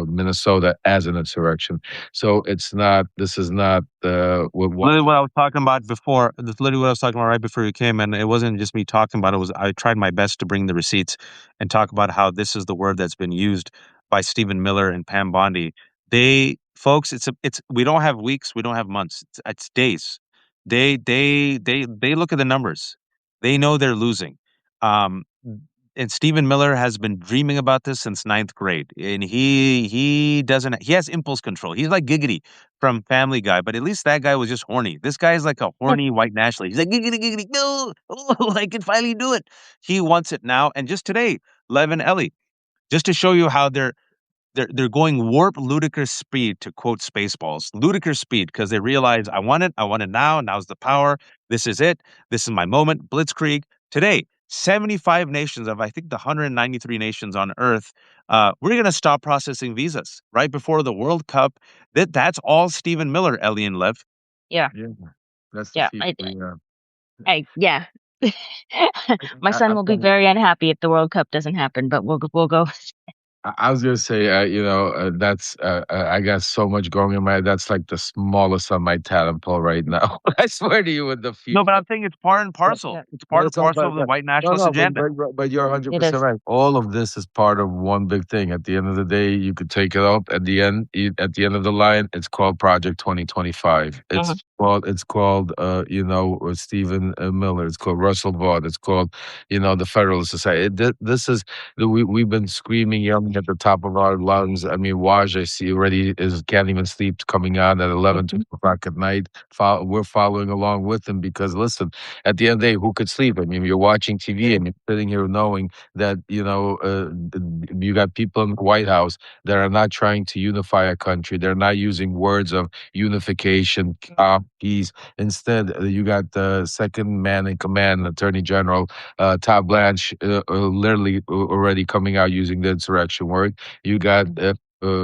Minnesota as an insurrection. So it's not. This is not what. Literally what I was talking about before. That's literally what I was talking about right before you came, and it wasn't just me talking about it. I tried my best to bring the receipts and talk about how this is the word that's been used by Stephen Miller and Pam Bondi. Folks, it's we don't have weeks, we don't have months. It's days. They look at the numbers. They know they're losing. Um, and Stephen Miller has been dreaming about this since ninth grade, and he has impulse control. He's like Giggity from Family Guy, but at least that guy was just horny. This guy is like a horny white nationalist. He's like giggity giggity, no, oh, I can finally do it. He wants it now. And just today, Lev and Ellie, just to show you how they're going warp ludicrous speed, to quote Spaceballs. Ludicrous speed, because they realize I want it now. Now's the power. This is it. This is my moment. Blitzkrieg. Today, 75 nations of I think the 193 nations on Earth, we're going to stop processing visas right before the World Cup. That's all Stephen Miller, Ellie and Lev. Yeah. Yeah, that's the Yeah. feeling. Yeah. My son will be very unhappy if the World Cup doesn't happen, but we'll go. I was gonna say, that's I got so much going in my head. That's like the smallest on my talent pool right now. I swear to you, with the No, but future. I'm saying it's part and parcel. Yeah, It's But part and it's all parcel of the white nationalist no, agenda. but you're it 100% is. right. All of this is part of one big thing. At the end of the day, you could take it out. At the end, at the end of the line, it's called Project 2025. It's called Stephen Miller. It's called Russell Vaught. It's called the Federalist Society. This is we've been screaming, yelling at the top of our lungs. I mean, Waj, I see already can't even sleep, coming on at 11, 12 o'clock at night. We're following along with him because listen, at the end of the day, who could sleep? I mean, you're watching TV and you're sitting here knowing that, you got people in the White House that are not trying to unify a country. They're not using words of unification, peace. Instead, you got the second man in command, Attorney General Todd Blanche, literally already coming out using the insurrection word. You got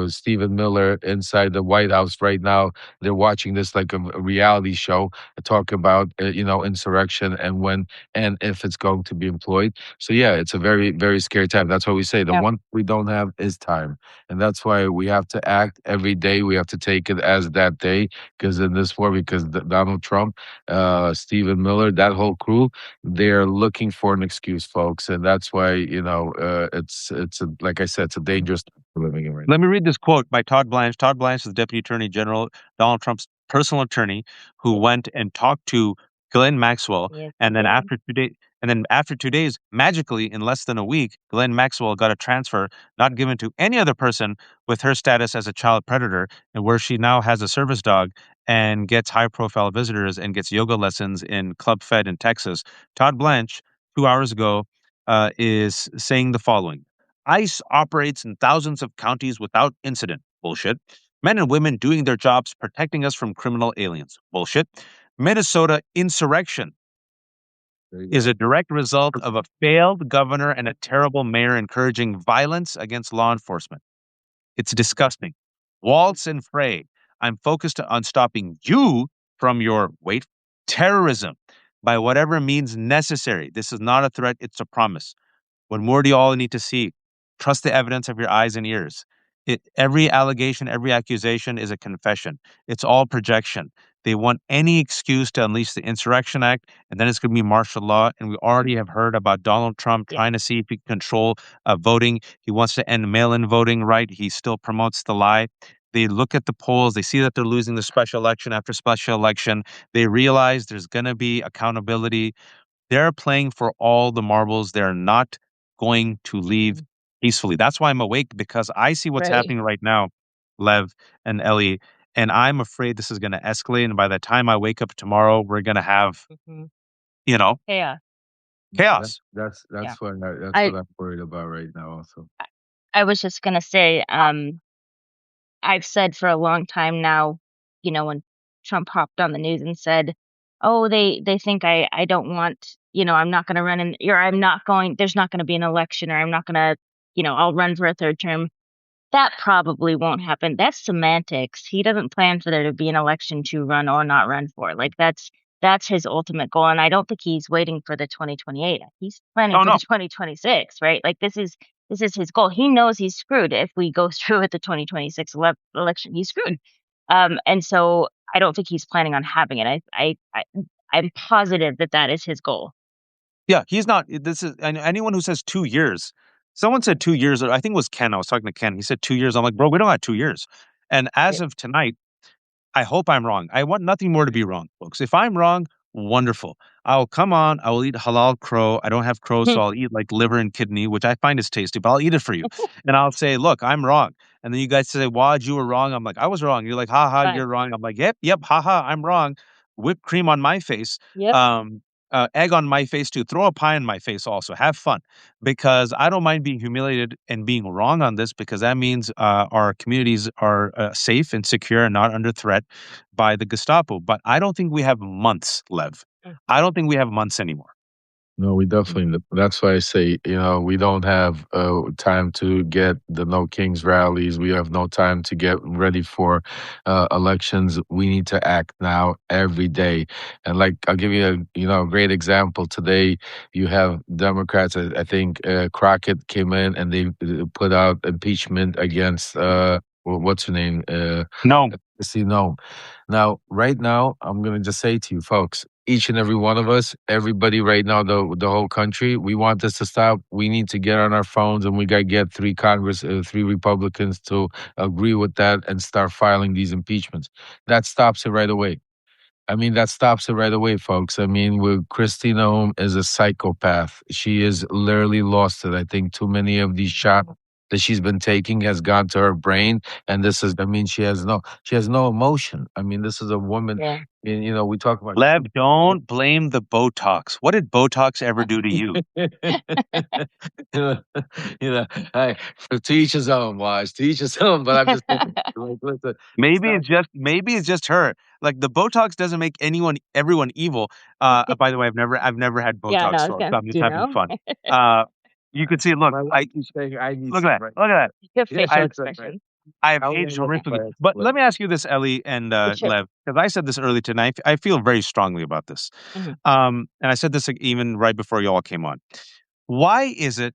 Stephen Miller inside the White House right now. They're watching this like a reality show, talk about insurrection and when and if it's going to be employed. So yeah, it's a very very scary time. That's why we say the Yep. one we don't have is time, and that's why we have to act every day. We have to take it as that day, because in this war, because Donald Trump, Stephen Miller, that whole crew, they're looking for an excuse, folks, and that's why like I said, it's a dangerous time we're living in right now. Let me read this quote by Todd Blanche. Todd Blanche is the Deputy Attorney General, Donald Trump's personal attorney, who went and talked to Ghislaine Maxwell, Yes, and then he did. after 2 days, magically in less than a week, Ghislaine Maxwell got a transfer not given to any other person with her status as a child predator, and where she now has a service dog and gets high-profile visitors and gets yoga lessons in Club Fed in Texas. Todd Blanche, 2 hours ago, is saying the following. ICE operates in thousands of counties without incident. Bullshit. Men and women doing their jobs protecting us from criminal aliens. Bullshit. Minnesota insurrection There you is go. a direct result of a failed governor and a terrible mayor encouraging violence against law enforcement. It's disgusting. Waltz and fray. I'm focused on stopping you from your, wait, terrorism by whatever means necessary. This is not a threat, it's a promise. What more do you all need to see? Trust the evidence of your eyes and ears. Every allegation, every accusation is a confession. It's all projection. They want any excuse to unleash the Insurrection Act, and then it's going to be martial law. And we already have heard about Donald Trump Yeah. trying to see if he can control voting. He wants to end mail-in voting, right? He still promotes the lie. They look at the polls. They see that they're losing the special election after special election. They realize there's going to be accountability. They're playing for all the marbles. They're not going to leave peacefully. That's why I'm awake, because I see what's Right. happening right now, Lev and Ellie, and I'm afraid this is going to escalate. And by the time I wake up tomorrow, we're going to have, Mhm. you know, Yeah. chaos. That's Yeah. that's I what I'm worried about right now. Also, I was just gonna say, I've said for a long time now, when Trump hopped on the news and said, "Oh, they think I don't want, I'm not gonna run in, or I'm not going, there's not gonna be an election, or I'm not gonna, I'll run for a third term." That probably won't happen. That's semantics. He doesn't plan for there to be an election to run or not run for. Like that's his ultimate goal. And I don't think he's waiting for the 2028. He's planning Oh, for the no. 2026, right? Like this is his goal. He knows he's screwed if we go through with the 2026 election. He's screwed. And so I don't think he's planning on having it. I'm positive that that is his goal. Yeah, he's not. This is and anyone who says 2 years. Someone said 2 years. I think it was Ken. I was talking to Ken. He said 2 years. I'm like, bro, we don't have 2 years. And as Yep. of tonight, I hope I'm wrong. I want nothing more to be wrong, folks. If I'm wrong, wonderful. I'll come on. I will eat halal crow. I don't have crow, so I'll eat like liver and kidney, which I find is tasty, but I'll eat it for you. And I'll say, look, I'm wrong. And then you guys say, Wad, you were wrong. I'm like, I was wrong. You're like, ha ha, Fine. you're wrong. I'm like, yep, ha ha, I'm wrong. Whipped cream on my face. Yep. Um, egg on my face too. Throw a pie in my face also. Have fun, because I don't mind being humiliated and being wrong on this, because that means our communities are safe and secure and not under threat by the Gestapo. But I don't think we have months, Lev. I don't think we have months anymore. no, we definitely. That's why I say, we don't have time to get the No Kings rallies. We have no time to get ready for elections. We need to act now, every day. And like, I'll give you a great example. Today, you have Democrats. I think Crockett came in and they put out impeachment against what's her name? No. See, no. Now, right now, I'm gonna just say to you, folks, each and every one of us, everybody right now, the whole country, we want this to stop. We need to get on our phones, and we got to get three Republicans to agree with that and start filing these impeachments. That stops it right away. I mean, that stops it right away, folks. I mean, with Christine Ohm is a psychopath. She is literally lost it. I think too many of these shots that she's been taking has gone to her brain, and this is. I mean, she has no emotion. I mean, this is a woman. Yeah. And, we talk about Lev, don't blame the Botox. What did Botox ever do to you? you know, I, to each his own, Wise. To each his own. But I'm just saying, like, listen, Maybe it's just her. Like the Botox doesn't make everyone evil. By the way, I've never had Yeah, no, Botox, I was so gonna, I'm just do you having know? fun. Uh, you can see. Look, my I wife is saying I need look some at that. right. Look at Good Yeah, facial I that's right. expression. I have How aged long horrifically. was But what? let me ask you this, Ellie and For sure. Lev, because I said this early tonight. I feel very strongly about this. Mhm. And I said this even right before you all came on. Why is it,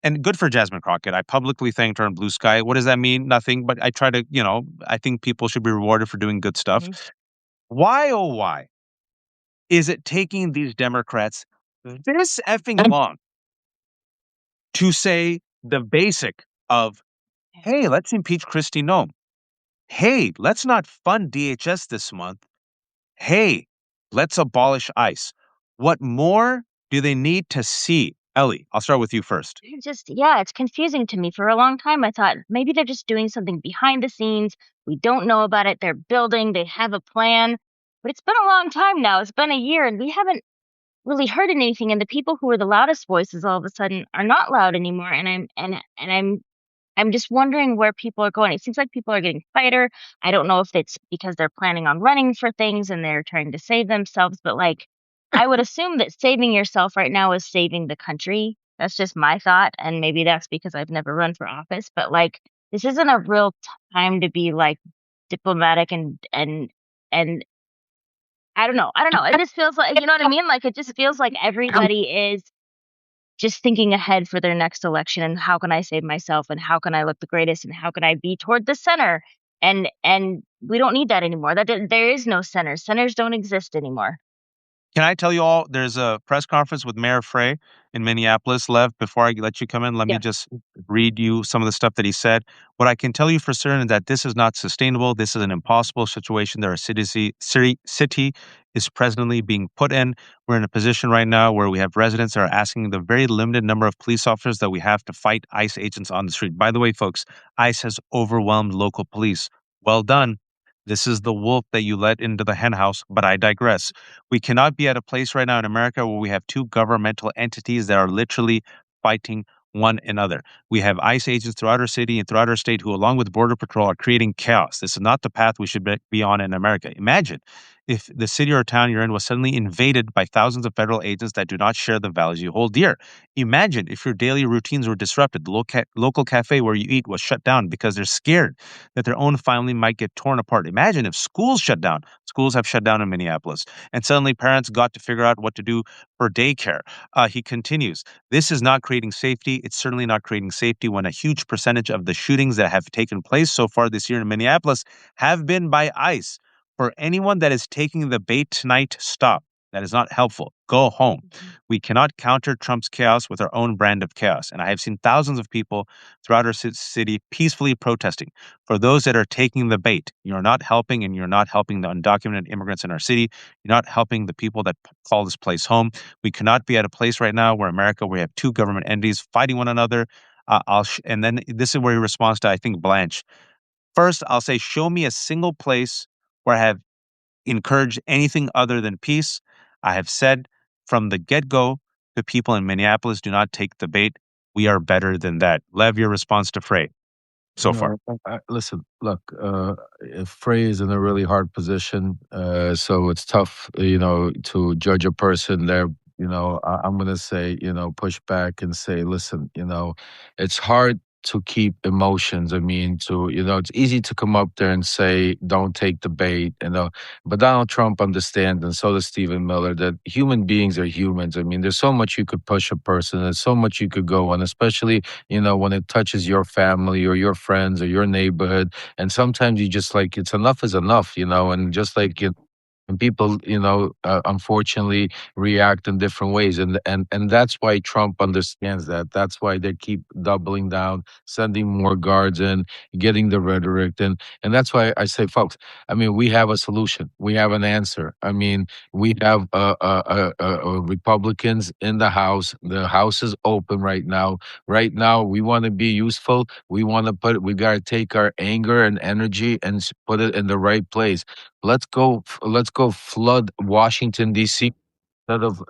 and good for Jasmine Crockett. I publicly thanked her on Blue Sky. What does that mean? Nothing, but I try to, I think people should be rewarded for doing good stuff. Mhm. Why, oh, why is it taking these Democrats this effing long to say the basic of, hey, let's impeach Kristi Noem. Hey, let's not fund DHS this month. Hey, let's abolish ICE. What more do they need to see? Ellie, I'll start with you first. Yeah, it's confusing to me. For a long time, I thought maybe they're just doing something behind the scenes. We don't know about it. They're building, they have a plan. But it's been a long time now. It's been a year, and we haven't really heard anything. And the people who were the loudest voices all of a sudden are not loud anymore. And I'm just wondering where people are going. It seems like people are getting quieter. I don't know if it's because they're planning on running for things and they're trying to save themselves, but like I would assume that saving yourself right now is saving the country. That's just my thought, and maybe that's because I've never run for office, but like this isn't a real time to be like diplomatic and I don't know. I don't know. It just feels like, you know what I mean? Like it just feels like everybody is just thinking ahead for their next election and how can I save myself and how can I look the greatest and how can I be toward the center? And we don't need that anymore. There is no center. Centers don't exist anymore. Can I tell you all, there's a press conference with Mayor Frey in Minneapolis. Lev, before I let you come in, let me Yeah. just read you some of the stuff that he said. What I can tell you for certain is that this is not sustainable. This is an impossible situation that our city is presently being put in. We're in a position right now where we have residents that are asking the very limited number of police officers that we have to fight ICE agents on the street. By the way, folks, ICE has overwhelmed local police. Well done. This is the wolf that you let into the henhouse, but I digress. We cannot be at a place right now in America where we have two governmental entities that are literally fighting one another. We have ICE agents throughout our city and throughout our state who, along with Border Patrol, are creating chaos. This is not the path we should be on in America. Imagine if the city or town you're in was suddenly invaded by thousands of federal agents that do not share the values you hold dear. Imagine if your daily routines were disrupted. The local cafe where you eat was shut down because they're scared that their own family might get torn apart. Imagine if schools shut down. Schools have shut down in Minneapolis. And suddenly parents got to figure out what to do for daycare. He continues, this is not creating safety. It's certainly not creating safety when a huge percentage of the shootings that have taken place so far this year in Minneapolis have been by ICE. For anyone that is taking the bait tonight, stop. That is not helpful. Go home. We cannot counter Trump's chaos with our own brand of chaos. And I have seen thousands of people throughout our city peacefully protesting. For those that are taking the bait, you're not helping, and you're not helping the undocumented immigrants in our city. You're not helping the people that call this place home. We cannot be at a place right now where America, we have two government entities fighting one another. And then this is where he responds to, I think, Blanche. First, I'll say, show me a single place where I have encouraged anything other than peace. I have said from the get-go to people in Minneapolis, do not take the bait. We are better than that. Lev, your response to Frey so far. No, listen, look, Frey is in a really hard position, so it's tough, to judge a person there. I'm going to say, push back and say, listen, it's hard to keep emotions. I mean, it's easy to come up there and say, don't take the bait, but Donald Trump understands, and so does Stephen Miller, that human beings are humans. I mean, there's so much you could push a person, there's so much you could go on, especially when it touches your family or your friends or your neighborhood. And sometimes you just like, it's enough is enough, and just like, and people, unfortunately react in different ways. And that's why Trump understands that. That's why they keep doubling down, sending more guards in, getting the rhetoric. And that's why I say, folks, I mean, we have a solution. We have an answer. I mean, we have Republicans in the House. The House is open right now. Right now, we want to be useful. We got to take our anger and energy and put it in the right place. Let's go flood Washington D.C. instead of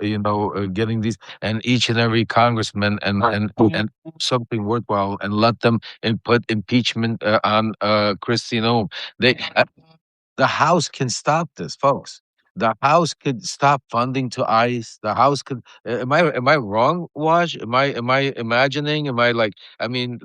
getting these, and each and every congressman and something worthwhile, and let them put impeachment on Kristi Noem. The House can stop this, folks. The House could stop funding to ICE. The House could. Am I wrong, Wash? Am I imagining? Am I like? I mean,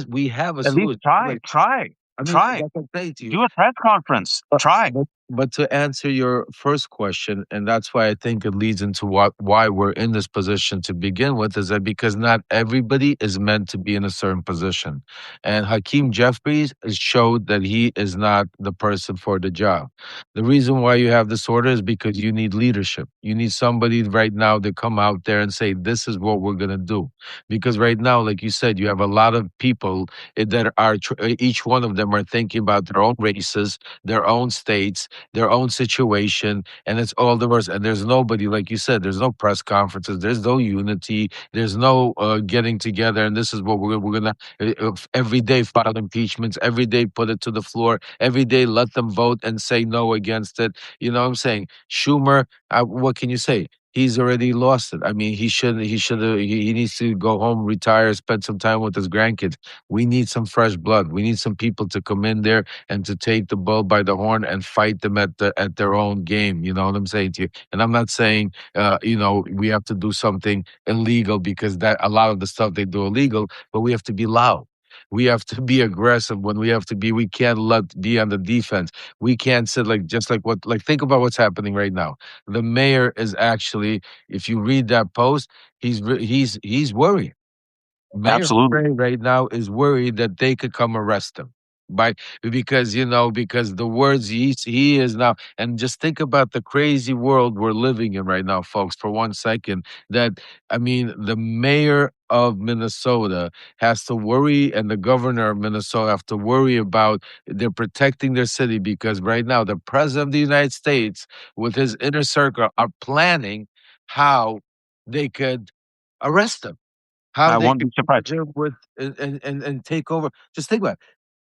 we have a At least solution. try, Like, try. I mean, Try. that's what I say to you. Do a press conference. But, Try. but to answer your first question, and that's why I think it leads into why we're in this position to begin with, is that because not everybody is meant to be in a certain position. And Hakeem Jeffries has showed that he is not the person for the job. The reason why you have this order is because you need leadership. You need somebody right now to come out there and say, this is what we're going to do. Because right now, like you said, you have a lot of people that are, each one of them are thinking about their own races, their own states, their own situation, and it's all the worst. And there's nobody, like you said, there's no press conferences, there's no unity, there's no getting together. And this is what we're gonna every day file impeachments, every day put it to the floor, every day let them vote and say no against it. You know what I'm saying? Schumer, what can you say? He's already lost it. I mean, he needs to go home, retire, spend some time with his grandkids. We need some fresh blood. We need some people to come in there and to take the bull by the horn and fight them at their own game. You know what I'm saying to you? And I'm not saying we have to do something illegal, because that a lot of the stuff they do illegal, but we have to be loud. We have to be aggressive when we have to be. We can't be on the defense. We can't sit just like think about what's happening right now. The mayor is actually, if you read that post, he's worried. Mayor Absolutely. Frey right now is worried that they could come arrest him by because the words he is now. And just think about the crazy world we're living in right now, folks, for 1 second. That I mean, the mayor of Minnesota has to worry, and the governor of Minnesota have to worry about they're protecting their city, because right now the president of the United States with his inner circle are planning how they could arrest him, how I they won't could be surprised. deal with and take over. Just think about it.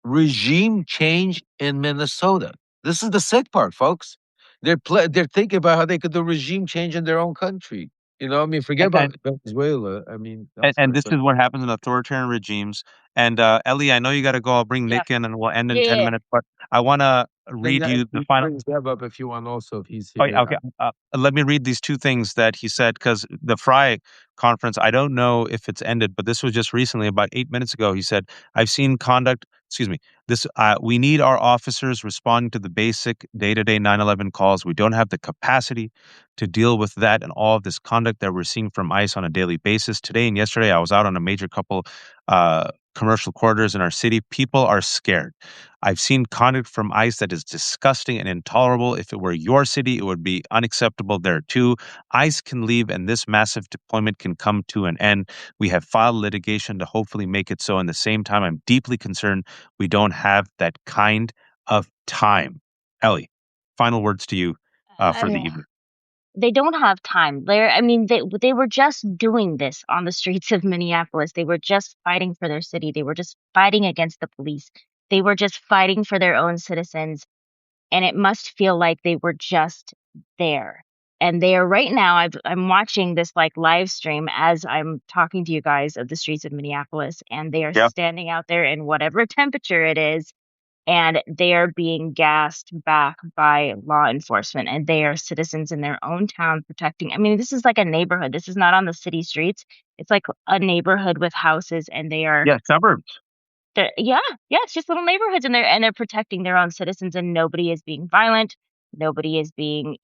Regime change in Minnesota. This is the sick part, folks. They're thinking about how they could do regime change in their own country. You know, I mean, forget And, about and Venezuela. I mean, I'm and sorry, this but is what happens in authoritarian regimes. And Ellie, I know you got to go. I'll bring Yeah. Nick in, and we'll end in Yeah. 10 Yeah. minutes. But I want to bring read that, you the final. bring Zeb up if you want, also, if he's Oh, yeah, here. okay. Let me read these two things that he said, because the Fry conference, I don't know if it's ended, but this was just recently, about 8 minutes ago. He said, "I've seen conduct. Excuse me. This we need our officers responding to the basic day-to-day 9/11 calls. We don't have the capacity to deal with that and all of this conduct that we're seeing from ICE on a daily basis. Today and yesterday, I was out on a major couple commercial corridors in our city. People are scared. I've seen conduct from ICE that is disgusting and intolerable. If it were your city, it would be unacceptable there too. ICE can leave and this massive deployment can come to an end. We have filed litigation to hopefully make it so. In the same time, I'm deeply concerned we don't have that kind of time." Ellie, final words to you for the Uh, evening. they don't have time. I mean, they were just doing this on the streets of Minneapolis. They were just fighting for their city. They were just fighting against the police. They were just fighting for their own citizens, and it must feel like they were just there. And they are right now. I'm watching this like live stream as I'm talking to you guys of the streets of Minneapolis, and they are Yeah. standing out there in whatever temperature it is, and they are being gassed back by law enforcement, and they are citizens in their own town protecting. I mean, this is like a neighborhood. This is not on the city streets. It's like a neighborhood with houses, and Yeah, suburbs. yeah, yeah, it's just little neighborhoods, and they're protecting their own citizens, and nobody is being violent. Nobody is being,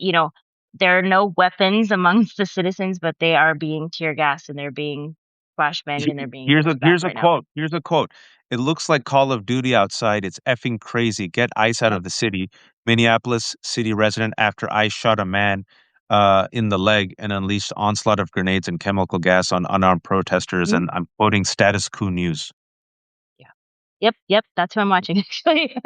there are no weapons amongst the citizens, but they are being tear gassed, and they're being flashbanged, and they're being used back Here's a right now. quote. Here's a quote. "It looks like Call of Duty outside. It's effing crazy. Get ICE out Yep. of the city." Minneapolis city resident after ICE shot a man in the leg and unleashed onslaught of grenades and chemical gas on unarmed protesters. Mhm. And I'm quoting Status Coup News. Yeah. Yep. Yep. That's what I'm watching actually.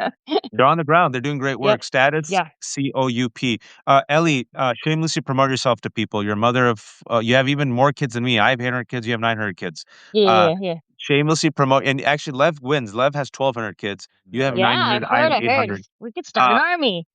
They're on the ground. They're doing great Yep. work. Status Yeah. COUP. Ellie, shamelessly promote yourself to people. You're a mother of. You have even more kids than me. I have 800 kids. You have 900 kids. Yeah. Uh, Yeah. Yeah. shamelessly promote, and actually, Lev wins. Lev has 1,200 kids. You have Yeah. 900. I've I have heard. I heard. 800. We could start an Uh, army.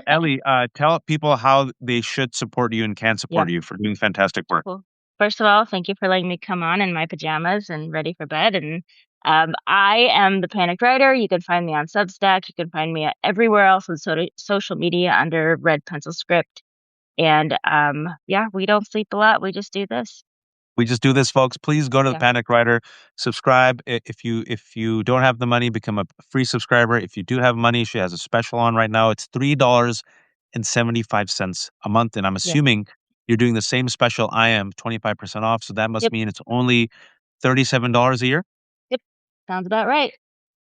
Ellie, tell people how they should support you and can Yeah. support you for doing fantastic work. Well, first of all, thank you for letting me come on in my pajamas and ready for bed. And I am the Panic Writer. You can find me on Substack. You can find me everywhere else on social media under Red Pencil Script. And yeah, we don't sleep a lot. We just do this. We just do this, folks. Please go to the Yeah. Panic Rider, subscribe. If you don't have the money, become a free subscriber. If you do have money, she has a special on right now. It's $3.75 a month, and I'm Yep. assuming you're doing the same special I am, 25% off. So that must Yep. mean it's only $37 a year. Yep. Sounds about right.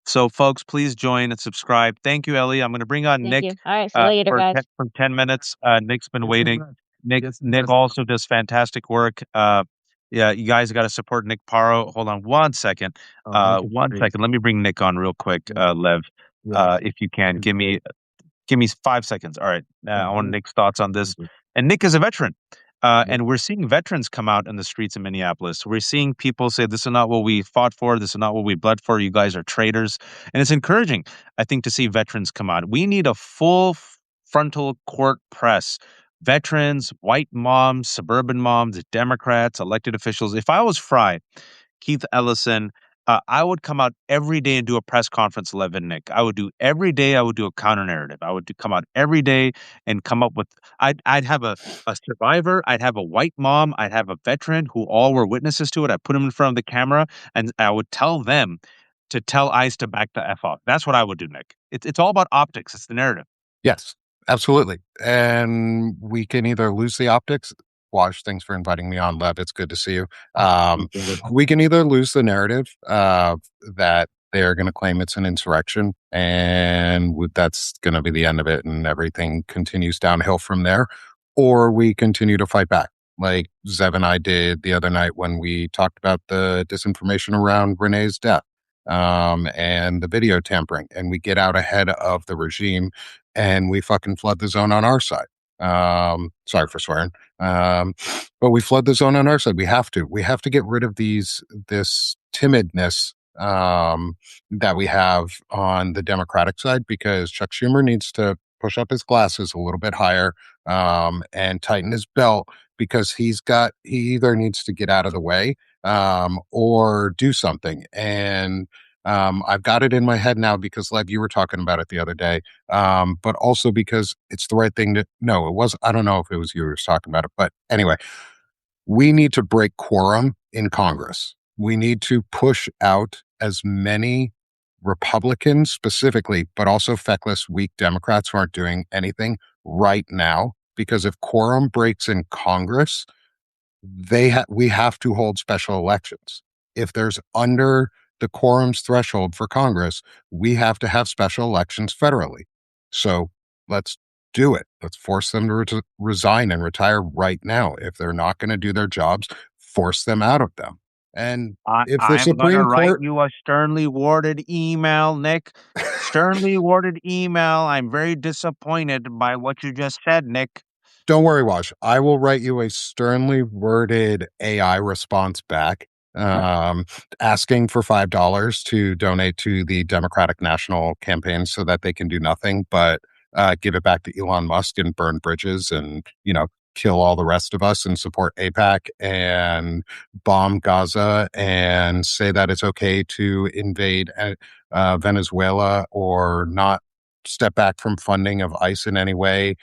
So, folks, please join and subscribe. Thank you, Ellie. I'm going to bring on Thank you. Nick All right. See you later, for guys. 10 minutes. Nick's been Yes, sir. waiting. Nick Yes, Nick yes. also does fantastic work. Yeah, you guys got to support Nick Paro. Hold on one second. Nick is One great. second. Let me bring Nick on real quick, Yeah. Lev. Yes. If you can, Yes. give me 5 seconds. All right. I want Mhm. Nick's thoughts on this. And Nick is a veteran. Yeah. And we're seeing veterans come out in the streets of Minneapolis. We're seeing people say, this is not what we fought for. This is not what we bled for. You guys are traitors. And it's encouraging, I think, to see veterans come out. We need a full frontal court press. Veterans, white moms, suburban moms, Democrats, elected officials. If I was Fry, Keith Ellison, I would come out every day and do a press conference, Lev and Nick. I would do every day. I would do a counter narrative. I would come out every day and come up with. I'd have a survivor. I'd have a white mom. I'd have a veteran who all were witnesses to it. I put them in front of the camera, and I would tell them to tell ICE to back the f off. That's what I would do, Nick. It's all about optics. It's the narrative. Yes, absolutely. And we can either lose the optics. Wash, thanks for inviting me on, Lev. It's good to see you. We can either lose the narrative that they're going to claim it's an insurrection, and that's going to be the end of it, and everything continues downhill from there, or we continue to fight back, like Zev and I did the other night when we talked about the disinformation around Renee's death and the video tampering, and we get out ahead of the regime and we fucking flood the zone on our side. Sorry for swearing. But we flood the zone on our side. We have to. We have to get rid of this timidness that we have on the Democratic side, because Chuck Schumer needs to push up his glasses a little bit higher and tighten his belt, because he either needs to get out of the way or do something. And I've got it in my head now because, Lev, you were talking about it the other day, but also because it's the right thing to. No, it was. I don't know if it was you who was talking about it, but anyway, we need to break quorum in Congress. We need to push out as many Republicans specifically, but also feckless, weak Democrats who aren't doing anything right now. Because if quorum breaks in Congress, we have to hold special elections. If there's under the quorum's threshold for Congress, we have to have special elections federally. So let's do it. Let's force them to resign and retire right now. If they're not going to do their jobs, force them out of them. And if the I'm going to Supreme write Court, you a sternly worded email, Nick. Sternly worded email. I'm very disappointed by what you just said, Nick. don't worry, Wash, I will write you a sternly worded AI response back, asking for $5 to donate to the Democratic National Campaign so that they can do nothing but give it back to Elon Musk and burn bridges and, kill all the rest of us and support AIPAC and bomb Gaza and say that it's okay to invade Venezuela or not step back from funding of ICE in any way.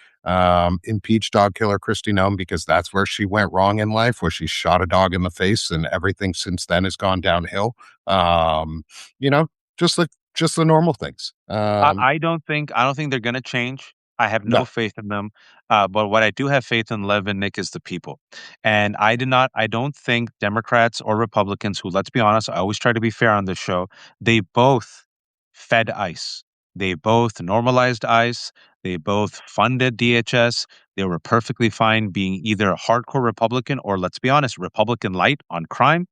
Impeach dog killer Kristi Noem, because that's where she went wrong in life, where she shot a dog in the face, and everything since then has gone downhill. You know, just the normal things. I don't think they're going to change. I have No, no faith in them. But what I do have faith in, Lev and Nick, is the people. And I don't think Democrats or Republicans, who, let's be honest, I always try to be fair on this show, they both fed ICE. They both normalized ICE. They both funded DHS. They were perfectly fine being either a hardcore Republican or, let's be honest, Republican light on crime.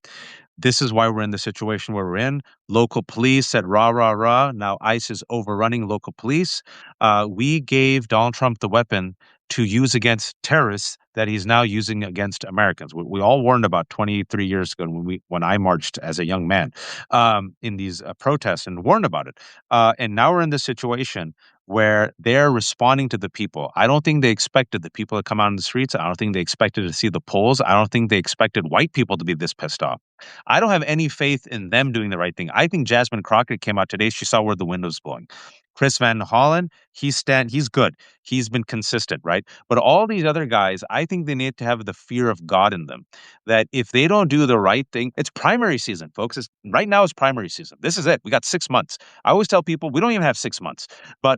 This is why we're in the situation where we're in. Local police said, rah, rah, rah. Now ICE is overrunning local police. We gave Donald Trump the weapon to use against terrorists that he's now using against Americans. We all warned about 23 years ago when I marched as a young man in these protests and warned about it. And now we're in this situation where they're responding to the people. I don't think they expected the people to come out in the streets. I don't think they expected to see the polls. I don't think they expected white people to be this pissed off. I don't have any faith in them doing the right thing. I think Jasmine Crockett came out today. She saw where the window's blowing. Chris Van Hollen, he's good. He's been consistent, right? But all these other guys, I think they need to have the fear of God in them. That if they don't do the right thing, it's primary season, folks. Right now is primary season. This is it. We got 6 months. I always tell people we don't even have 6 months, but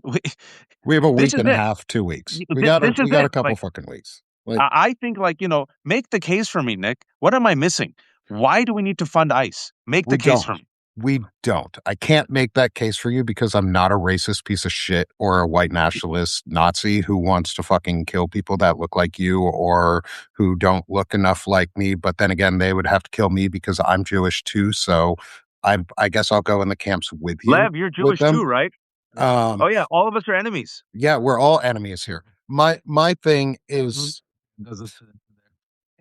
We have a this week is and a it. half, 2 weeks. This is We got a it. couple Like, fucking weeks. Like, I think, like, make the case for me, Nick. What am I missing? Why do we need to fund ICE? Make the we case don't. for me. We don't. I can't make that case for you because I'm not a racist piece of shit or a white nationalist Nazi who wants to fucking kill people that look like you or who don't look enough like me. But then again, they would have to kill me because I'm Jewish too. So I guess I'll go in the camps with you. Lev, you're with Jewish them. too, right? Um, Oh yeah, all of us are enemies. yeah, we're all enemies here. My thing is,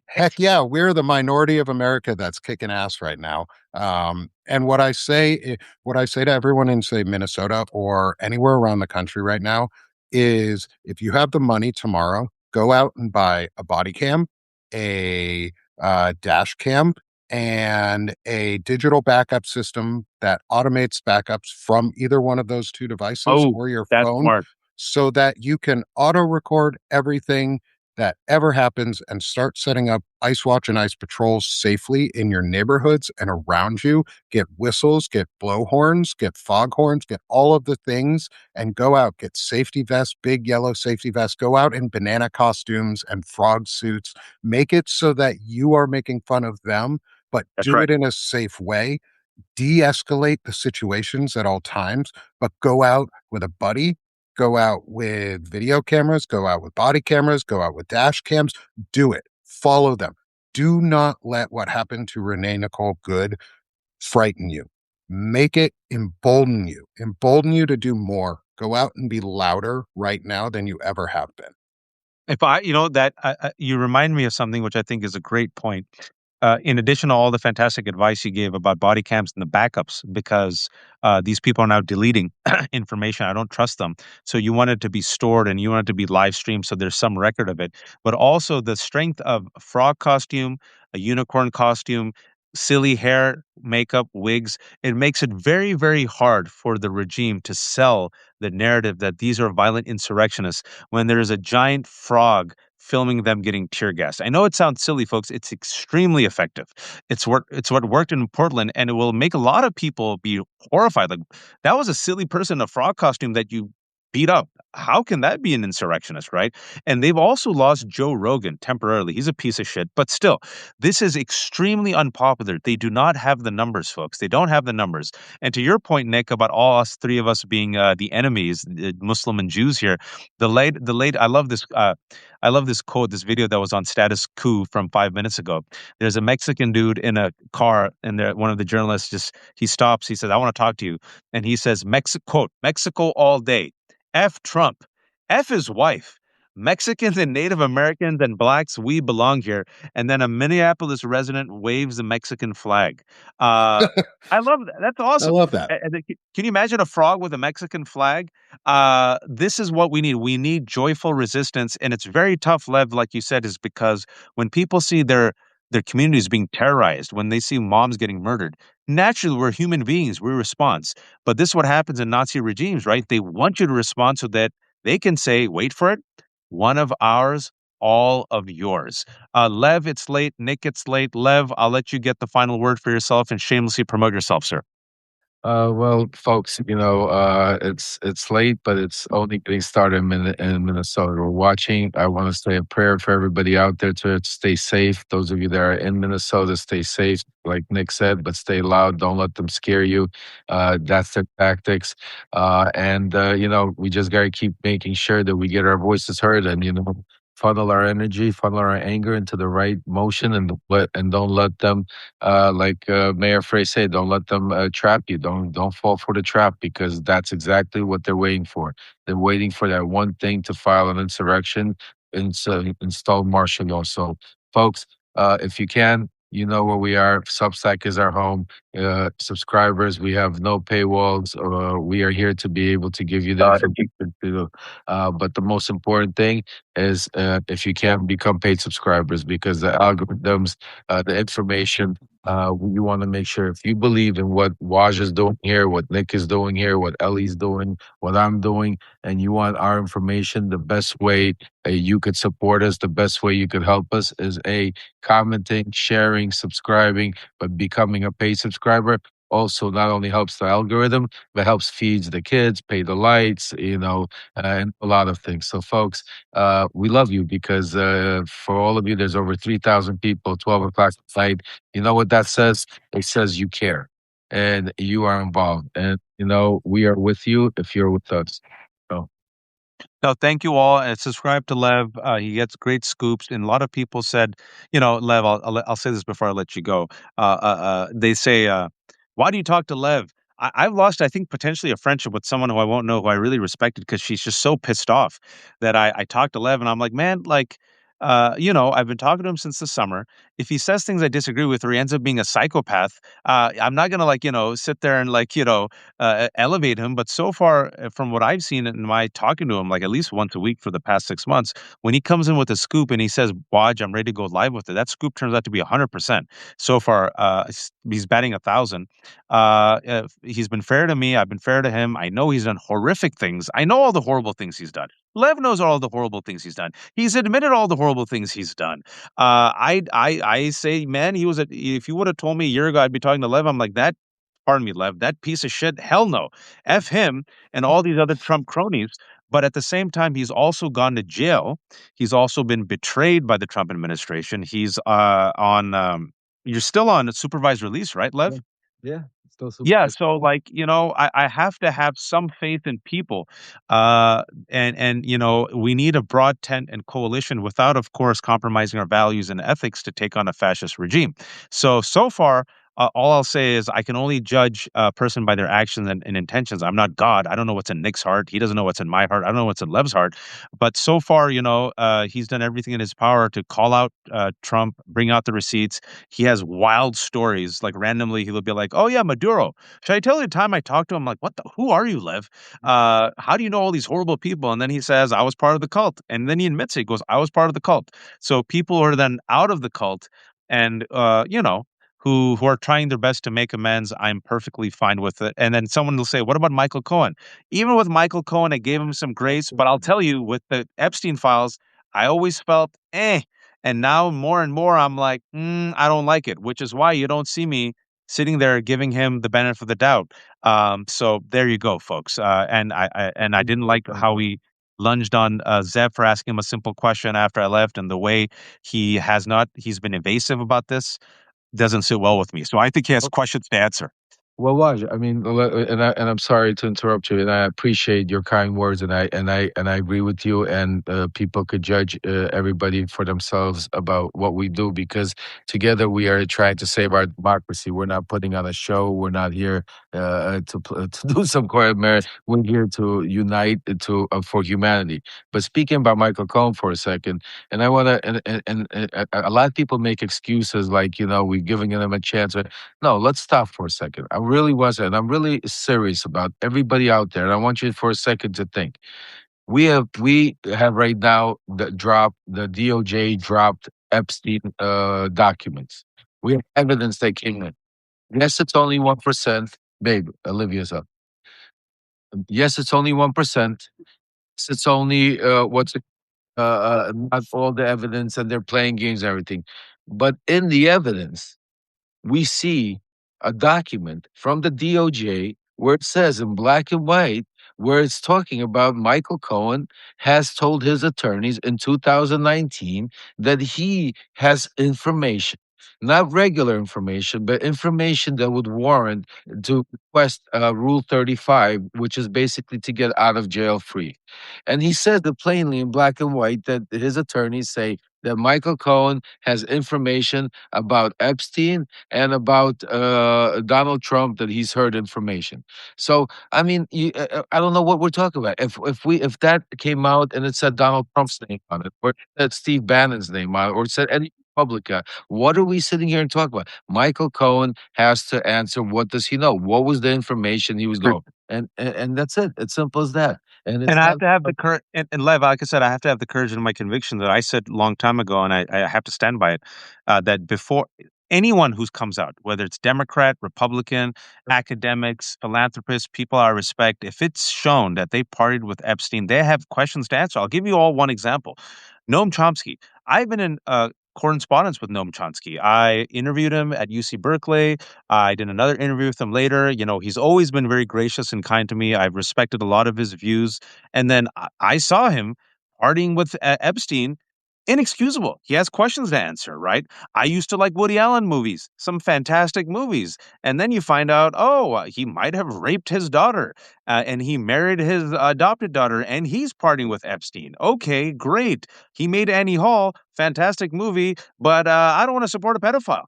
heck yeah, we're the minority of America that's kicking ass right now. And what I say to everyone in, say, Minnesota or anywhere around the country right now is, if you have the money tomorrow, go out and buy a body cam, a dash cam, and a digital backup system that automates backups from either one of those two devices Oh, or your that's phone, smart. so that you can auto record everything that ever happens and start setting up Ice Watch and Ice Patrols safely in your neighborhoods and around you. Get whistles, get blowhorns, get foghorns, get all of the things, and go out, get safety vests, big yellow safety vests, go out in banana costumes and frog suits. Make it so that you are making fun of them, but That's do right. it in a safe way. De-escalate the situations at all times, but go out with a buddy, go out with video cameras, go out with body cameras, go out with dash cams. Do it. Follow them. Do not let what happened to Renee Nicole Good frighten you. Make it embolden you to do more. Go out and be louder right now than you ever have been. If you remind me of something which I think is a great point. In addition to all the fantastic advice you gave about body cams and the backups, because these people are now deleting information. I don't trust them. So you want it to be stored and you want it to be live streamed so there's some record of it. But also the strength of a frog costume, a unicorn costume, silly hair, makeup, wigs. It makes it very, very hard for the regime to sell the narrative that these are violent insurrectionists when there is a giant frog filming them getting tear gassed. I know it sounds silly, folks. It's extremely effective. It's what worked in Portland, and it will make a lot of people be horrified. Like, that was a silly person in a frog costume that you beat up. How can that be an insurrectionist, right? And they've also lost Joe Rogan temporarily. He's a piece of shit, but still, this is extremely unpopular. They do not have the numbers, folks. They don't have the numbers. And to your point, Nick, about all us three of us being the enemies, Muslim and Jews here, the late. I love this. I love this quote, this video that was on Status Coup from 5 minutes ago. There's a Mexican dude in a car, and one of the journalists he stops. He says, "I want to talk to you," and he says, quote, "Mexico all day. F Trump. F his wife. Mexicans and Native Americans and blacks, we belong here." And then a Minneapolis resident waves the Mexican flag. I love that. That's awesome. I love that. Can you imagine a frog with a Mexican flag? This is what we need. We need joyful resistance, and it's very tough, Lev, like you said, is because when people see their communities being terrorized, when they see moms getting murdered, naturally we're human beings, we respond. But this is what happens in Nazi regimes, right? They want you to respond so that they can say, wait for it, one of ours, all of yours. Lev, it's late. Nick, it's late. Lev, I'll let you get the final word for yourself and shamelessly promote yourself, sir. Well, folks, it's late, but it's only getting started in Minnesota. We're watching. I want to say a prayer for everybody out there to stay safe. Those of you that are in Minnesota, stay safe, like Nick said, but stay loud. Don't let them scare you. That's their tactics. We just got to keep making sure that we get our voices heard and, funnel our energy, funnel our anger into the right motion, and don't let them, like Mayor Frey said, don't let them trap you. Don't fall for the trap, because that's exactly what they're waiting for. They're waiting for that one thing to file an insurrection and install martial law. So, folks, if you can, you know where we are. Substack is our home. Subscribers, we have no paywalls. We are here to be able to give you the information. But the most important thing is, if you can, become paid subscribers, because the algorithms, the information You want to make sure if you believe in what Waj is doing here, what Nick is doing here, what Ellie's doing, what I'm doing, and you want our information, the best way you could support us, the best way you could help us is commenting, sharing, subscribing, but becoming a paid subscriber also not only helps the algorithm, but helps feeds the kids, pay the lights, and a lot of things. So, folks, we love you because for all of you, there's over 3,000 people, 12 o'clock night. You know what that says? It says you care and you are involved. And, we are with you if you're with us. So, No, thank you all. And subscribe to Lev. He gets great scoops. And a lot of people said, Lev, I'll say this before I let you go. They say, why do you talk to Lev? I've lost, I think, potentially a friendship with someone who I won't know, who I really respected, because she's just so pissed off that I talked to Lev and I'm like, man, like, I've been talking to him since the summer. If he says things I disagree with or he ends up being a psychopath, I'm not going to, like, sit there and, like, elevate him. But so far, from what I've seen in my talking to him, like at least once a week for the past 6 months, when he comes in with a scoop and he says, Waj, I'm ready to go live with it, that scoop turns out to be 100%. So far, he's batting 1,000. He's been fair to me. I've been fair to him. I know he's done horrific things. I know all the horrible things he's done. Lev knows all the horrible things he's done. He's admitted all the horrible things he's done. I say, man, if you would have told me a year ago I'd be talking to Lev, I'm like, that, pardon me, Lev, that piece of shit, hell no. F him and all these other Trump cronies. But at the same time, he's also gone to jail. He's also been betrayed by the Trump administration. He's you're still on supervised release, right, Lev? yeah, still super. Yeah, so like, I have to have some faith in people. And we need a broad tent and coalition without, of course, compromising our values and ethics to take on a fascist regime. So far, all I'll say is I can only judge a person by their actions and intentions. I'm not God. I don't know what's in Nick's heart. He doesn't know what's in my heart. I don't know what's in Lev's heart. But so far, he's done everything in his power to call out Trump, bring out the receipts. He has wild stories. Like randomly, he'll be like, "Oh yeah, Maduro. Should I tell you the time I talked to him?" Like, who are you, Lev? How do you know all these horrible people? And then he says, "I was part of the cult." And then he admits it. He goes, "I was part of the cult." So people are then out of the cult, and who are trying their best to make amends. I'm perfectly fine with it. And then someone will say, "What about Michael Cohen?" Even with Michael Cohen, I gave him some grace, but I'll tell you, with the Epstein files, I always felt, eh. And now more and more, I'm like, I don't like it, which is why you don't see me sitting there giving him the benefit of the doubt. So there you go, folks. And I didn't like how he lunged on Zev for asking him a simple question after I left, and the way he's been evasive about this doesn't sit well with me. So I think he has questions to answer. Well, Waj, I mean, I'm sorry to interrupt you, and I appreciate your kind words, and I agree with you. And people could judge everybody for themselves about what we do, because together we are trying to save our democracy. We're not putting on a show. We're not here to do some quiet merit. We're here to unite for humanity. But speaking about Michael Cohen for a second, and I want to, and a lot of people make excuses like, we're giving them a chance. No, let's stop for a second. I really wasn't. I'm really serious about everybody out there. And I want you for a second to think. We have right now the DOJ dropped Epstein documents. We have evidence that came in. Yes, it's only 1%. Babe, Olivia's up. Yes, it's only 1%. Yes, it's only not all the evidence, and they're playing games and everything. But in the evidence, we see a document from the DOJ where it says in black and white, where it's talking about Michael Cohen has told his attorneys in 2019 that he has information, not regular information, but information that would warrant to request Rule 35, which is basically to get out of jail free. And he says it plainly in black and white that his attorneys say that Michael Cohen has information about Epstein and about Donald Trump, that he's heard information. So I mean, I don't know what we're talking about. If that came out and it said Donald Trump's name on it, or it said Steve Bannon's name on it, or it said any Republican, what are we sitting here and talking about? Michael Cohen has to answer. What does he know? What was the information he was going? And that's it. It's simple as that. And I have to have the courage. And Lev, like I said, I have to have the courage in my conviction that I said a long time ago, and I have to stand by it. That before anyone who comes out, whether it's Democrat, Republican, academics, philanthropists, people I respect, if it's shown that they partied with Epstein, they have questions to answer. I'll give you all one example. Noam Chomsky. I've been in correspondence with Noam Chomsky. I interviewed him at UC Berkeley. I did another interview with him later. You know, he's always been very gracious and kind to me. I've respected a lot of his views. And then I saw him partying with Epstein. Inexcusable. He has questions to answer, right? I used to like Woody Allen movies, some fantastic movies. And then you find out, oh, he might have raped his daughter and he married his adopted daughter and he's partying with Epstein. Okay, great. He made Annie Hall, fantastic movie, but I don't want to support a pedophile.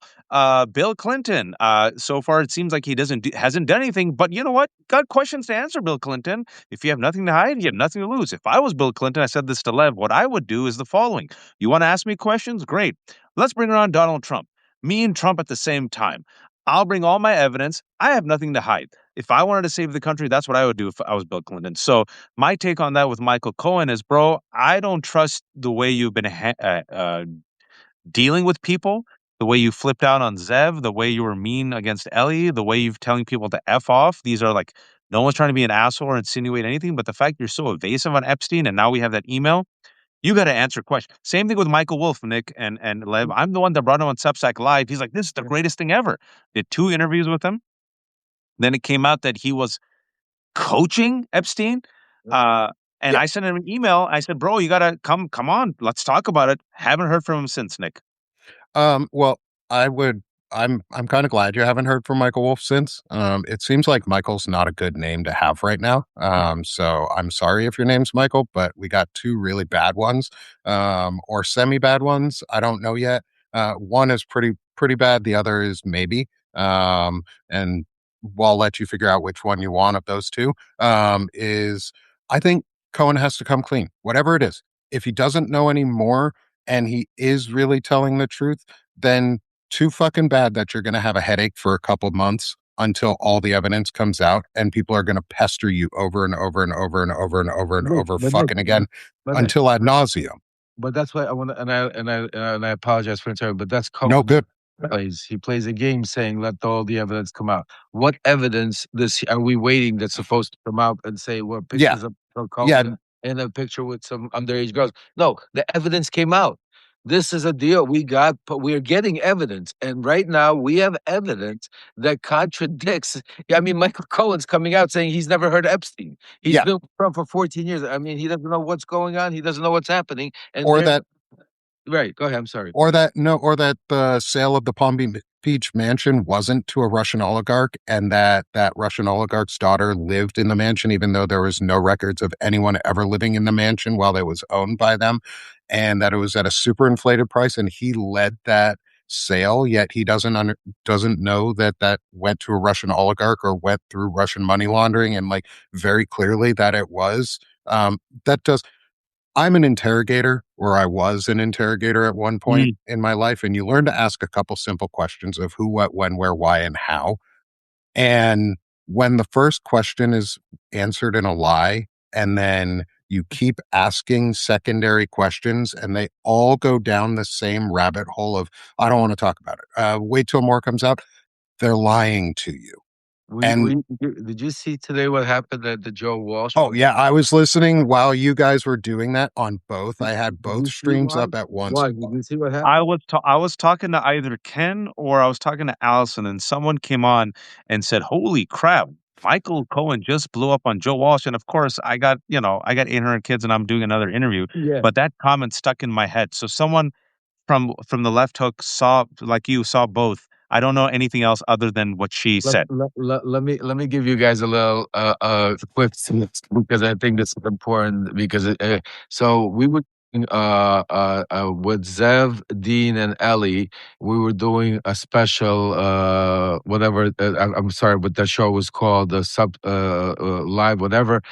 Bill Clinton, so far it seems like he hasn't done anything, but you know what? Got questions to answer, Bill Clinton. If you have nothing to hide, you have nothing to lose. If I was Bill Clinton, I said this to Lev, what I would do is the following. You want to ask me questions? Great. Let's bring around Donald Trump. Me and Trump at the same time. I'll bring all my evidence. I have nothing to hide. If I wanted to save the country, that's what I would do if I was Bill Clinton. So my take on that with Michael Cohen is, bro, I don't trust the way you've been dealing with people, the way you flipped out on Zev, the way you were mean against Ellie, the way you're telling people to F off. These are like, no one's trying to be an asshole or insinuate anything, but the fact you're so evasive on Epstein and now we have that email, you got to answer questions. Same thing with Michael Wolff, Nick and Lev. I'm the one that brought him on Substack Live. He's like, this is the greatest thing ever. Did 2 interviews with him. Then it came out that he was coaching Epstein. And I sent him an email. I said, bro, you got to come on. Let's talk about it. Haven't heard from him since, Nick. Well, I would. I'm kind of glad you haven't heard from Michael Wolff since. It seems like Michael's not a good name to have right now. So I'm sorry if your name's Michael, but we got 2 really bad ones, or semi-bad ones. I don't know yet. One is pretty bad. The other is maybe. And I'll let you figure out which one you want of those 2. Is I think Cohen has to come clean, whatever it is. If he doesn't know anymore and he is really telling the truth, then too fucking bad that you're going to have a headache for a couple months until all the evidence comes out and people are going to pester you over and over and over and over and over and over fucking again until ad nauseum. But that's why I want to, and I apologize for interrupting, but that's Cohen. No good. He plays a game saying, let all the evidence come out. What evidence are we waiting that's supposed to come out and say, well, pictures of Cohen and a picture with some underage girls? No, the evidence came out. This is a deal. We are getting evidence. And right now we have evidence that contradicts. I mean, Michael Cohen's coming out saying he's never heard Epstein. He's been with Trump for 14 years. I mean, he doesn't know what's going on. He doesn't know what's happening. And right. Go ahead. I'm sorry. Or that the sale of the Palm Beach mansion wasn't to a Russian oligarch, and that Russian oligarch's daughter lived in the mansion, even though there was no records of anyone ever living in the mansion while it was owned by them, and that it was at a super inflated price, and he led that sale, yet he doesn't know that went to a Russian oligarch or went through Russian money laundering, and like very clearly that it was. I'm an interrogator, or I was an interrogator at one point in my life, and you learn to ask a couple simple questions of who, what, when, where, why, and how. And when the first question is answered in a lie, and then you keep asking secondary questions, and they all go down the same rabbit hole of, I don't want to talk about it. Wait till more comes out. They're lying to you. Did you see today what happened at the Joe Walsh? Oh, yeah. I was listening while you guys were doing that on both. I had both streams up at once. Why? Did you see what happened? I was talking to either Ken or I was talking to Allison, and someone came on and said, holy crap, Michael Cohen just blew up on Joe Walsh. And of course, I got 800 kids and I'm doing another interview. Yeah. But that comment stuck in my head. So someone from the left hook saw both. I don't know anything else other than what she said. Let me give you guys a little quick because I think this is important because so we would with Zev, Dean, and Ellie, we were doing a special whatever. I'm sorry, but that show was called Live whatever.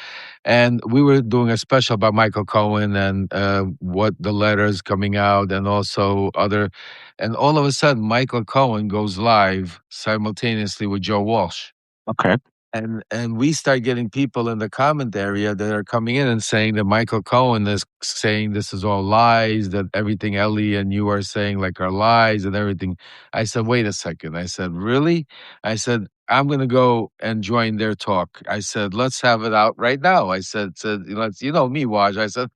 And we were doing a special about Michael Cohen and what the letters coming out and also other. And all of a sudden, Michael Cohen goes live simultaneously with Joe Walsh. Okay. and we start getting people in the comment area that are coming in and saying that Michael Cohen is saying this is all lies, that everything Ellie and you are saying like are lies and everything. I said, wait a second. I said, really? I said, I'm going to go and join their talk. I said, let's have it out right now. I said, let's, you know me, Waj. I said,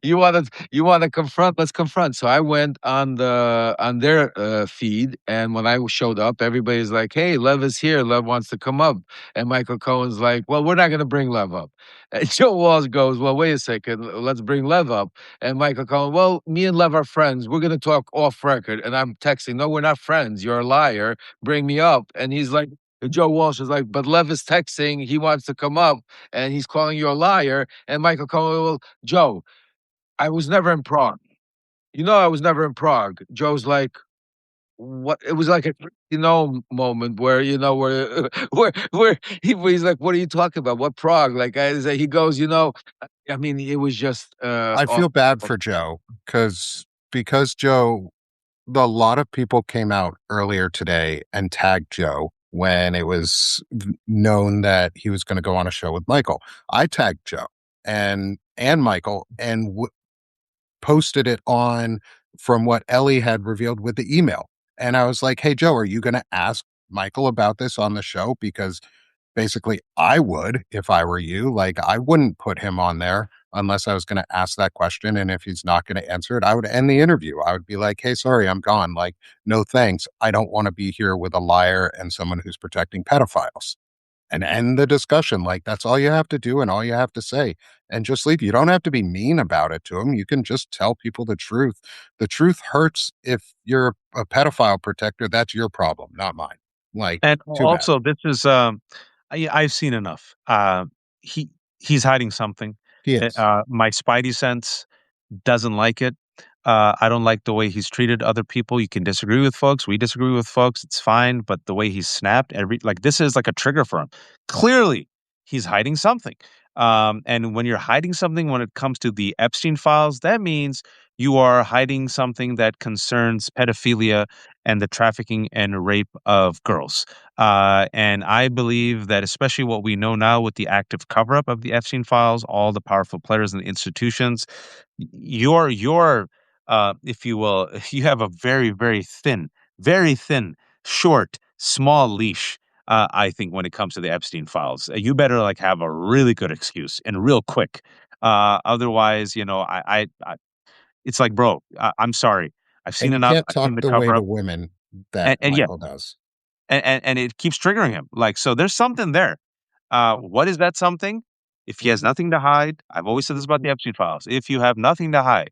you want to confront, let's confront. So I went on their feed, and when I showed up, everybody's like, hey, Lev is here. Lev wants to come up. And Michael Cohen's like, well, we're not going to bring Lev up. And Joe Walsh goes, well, wait a second, let's bring Lev up. And Michael Cohen, well, me and Lev are friends. We're going to talk off record. And I'm texting, no, we're not friends. You're a liar. Bring me up. And he's like, Joe Walsh is like, but Lev is texting. He wants to come up and he's calling you a liar. And Michael Cohen, well, Joe, I was never in Prague. You know, I was never in Prague. Joe's like, what? It was like a moment where where he's like, what are you talking about? What Prague? Like he goes, I mean, it was just. I feel bad for Joe because Joe, a lot of people came out earlier today and tagged Joe when it was known that he was going to go on a show with Michael. I tagged Joe and Michael and posted it on from what Ellie had revealed with the email. And I was like, hey, Joe, are you going to ask Michael about this on the show? Because basically I would if I were you. Like, I wouldn't put him on there unless I was going to ask that question. And if he's not going to answer it, I would end the interview. I would be like, hey, sorry, I'm gone. Like, no thanks. I don't want to be here with a liar and someone who's protecting pedophiles. And end the discussion. Like, that's all you have to do and all you have to say. And just leave. You don't have to be mean about it to them. You can just tell people the truth. The truth hurts. If you're a pedophile protector, that's your problem, not mine. Like, And Too bad. also, this is I've seen enough. He he's hiding something. he is. My spidey sense doesn't like it. I don't like the way he's treated other people. You can disagree with folks. We disagree with folks. It's fine. But the way he's snapped, this is like a trigger for him. Clearly, he's hiding something. And when you're hiding something, when it comes to the Epstein files, that means you are hiding something that concerns pedophilia and the trafficking and rape of girls. And I believe that, especially what we know now with the active cover up of the Epstein files, all the powerful players and institutions, your if you will, you have a very, very thin, short, small leash. I think when it comes to the Epstein files, you better like have a really good excuse and real quick. Otherwise, it's like, bro, I'm sorry. I've seen And you enough. can't I've talk seen the the way cover to up, women that and yeah, Michael does. and it keeps triggering him. Like, so there's something there. What is that something? If he has nothing to hide, I've always said this about the Epstein files. If you have nothing to hide,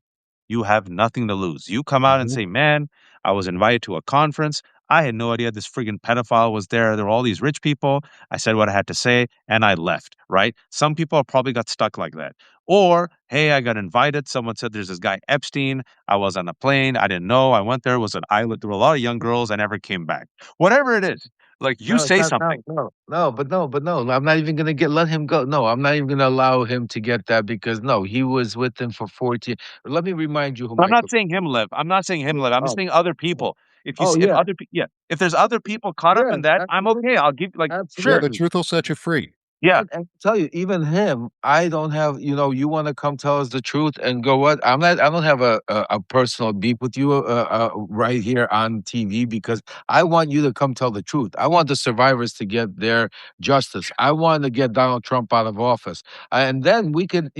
you have nothing to lose. You come out and Mhm. say, man, I was invited to a conference. I had no idea this friggin' pedophile was there. There were all these rich people. I said what I had to say and I left, right? Some people probably got stuck like that. Or, hey, I got invited. Someone said there's this guy Epstein. I was on a plane. I didn't know. I went there. It was an island. There were a lot of young girls. I never came back. Whatever it is, like you No, it's say not. something. No. I'm not even gonna let him go. No, I'm not even gonna allow him to get that because no, he was with him for 14. Let me remind you who I'm not Michael. saying him live. I'm not saying him live. I'm just Oh, saying other people. If you oh if yeah, other yeah, if there's other people caught up yeah, in that, I'm okay. absolutely, I'll give like Yeah, sure. the absolutely. truth will set you free. Yeah. And tell you, even him, I don't have, you want to come tell us the truth and go what? I don't have a personal beef with you right here on TV because I want you to come tell the truth. I want the survivors to get their justice. I want to get Donald Trump out of office. And then we could,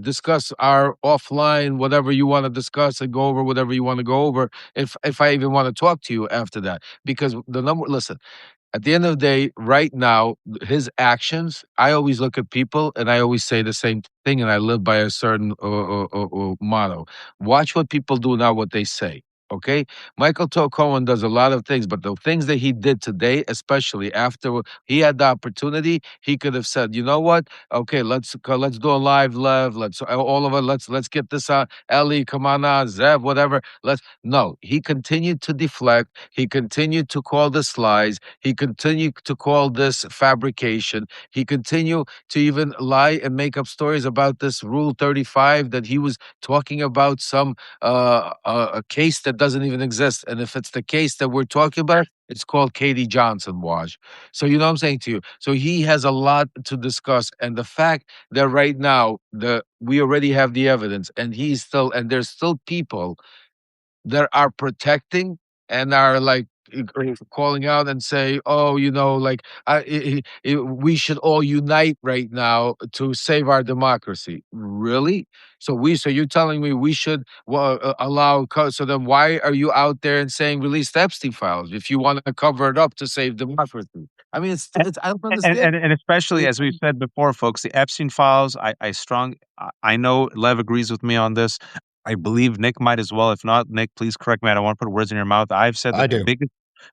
discuss our offline, whatever you want to discuss and go over whatever you want to go over if I even want to talk to you after that. Because listen, at the end of the day, right now, his actions, I always look at people and I always say the same thing, and I live by a certain motto. Watch what people do, not what they say. Okay, Michael Cohen does a lot of things, but the things that he did today, especially after he had the opportunity, he could have said, "You know what? Okay, let's do a live. Let's all of us. Let's get this on. Ellie, come on, Zev, whatever. Let's." No, he continued to deflect. He continued to call this lies. He continued to call this fabrication. He continued to even lie and make up stories about this Rule 35 that he was talking about some a case that doesn't even exist. And if it's the case that we're talking about, It's called Katie Johnson, Waj. So you know what I'm saying to you. So he has a lot to discuss, and the fact that right now we already have the evidence, and there's still people that are protecting and are like calling out and say, "Oh, like we should all unite right now to save our democracy." Really? So you're telling me we should allow? So then, why are you out there and saying release the Epstein files if you want to cover it up to save democracy? I mean, I don't understand. And especially as we've said before, folks, the Epstein files. I know Lev agrees with me on this. I believe Nick might as well. If not, Nick, please correct me. I don't want to put words in your mouth. I've said I that do.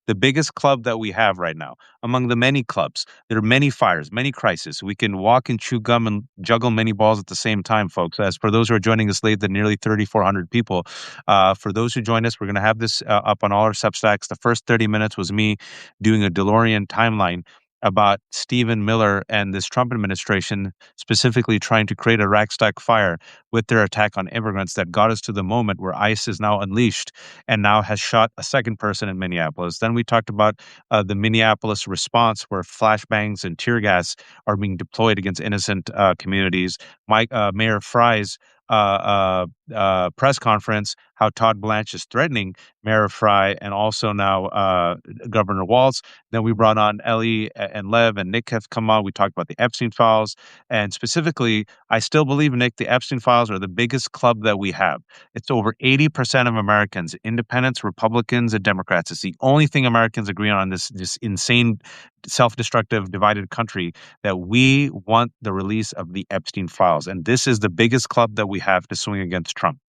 the biggest club that we have right now, among the many clubs, there are many fires, many crises. We can walk and chew gum and juggle many balls at the same time, folks. As for those who are joining us late, the nearly 3,400 people. For those who joined us, we're going to have this up on all our Substacks. The first 30 minutes was me doing a DeLorean timeline about Stephen Miller and this Trump administration specifically trying to create a rack-stack fire with their attack on immigrants that got us to the moment where ICE is now unleashed and now has shot a second person in Minneapolis. Then we talked about the Minneapolis response where flashbangs and tear gas are being deployed against innocent communities. Mayor Fry's press conference, how Todd Blanche is threatening Mayor Fry and also now Governor Walz. Then we brought on Ellie and Lev and Nick have come on. We talked about the Epstein files. And specifically, I still believe, Nick, the Epstein files are the biggest club that we have. It's over 80% of Americans, independents, Republicans, and Democrats. It's the only thing Americans agree on this insane, self-destructive, divided country, that we want the release of the Epstein files. And this is the biggest club that we have to swing against Trump.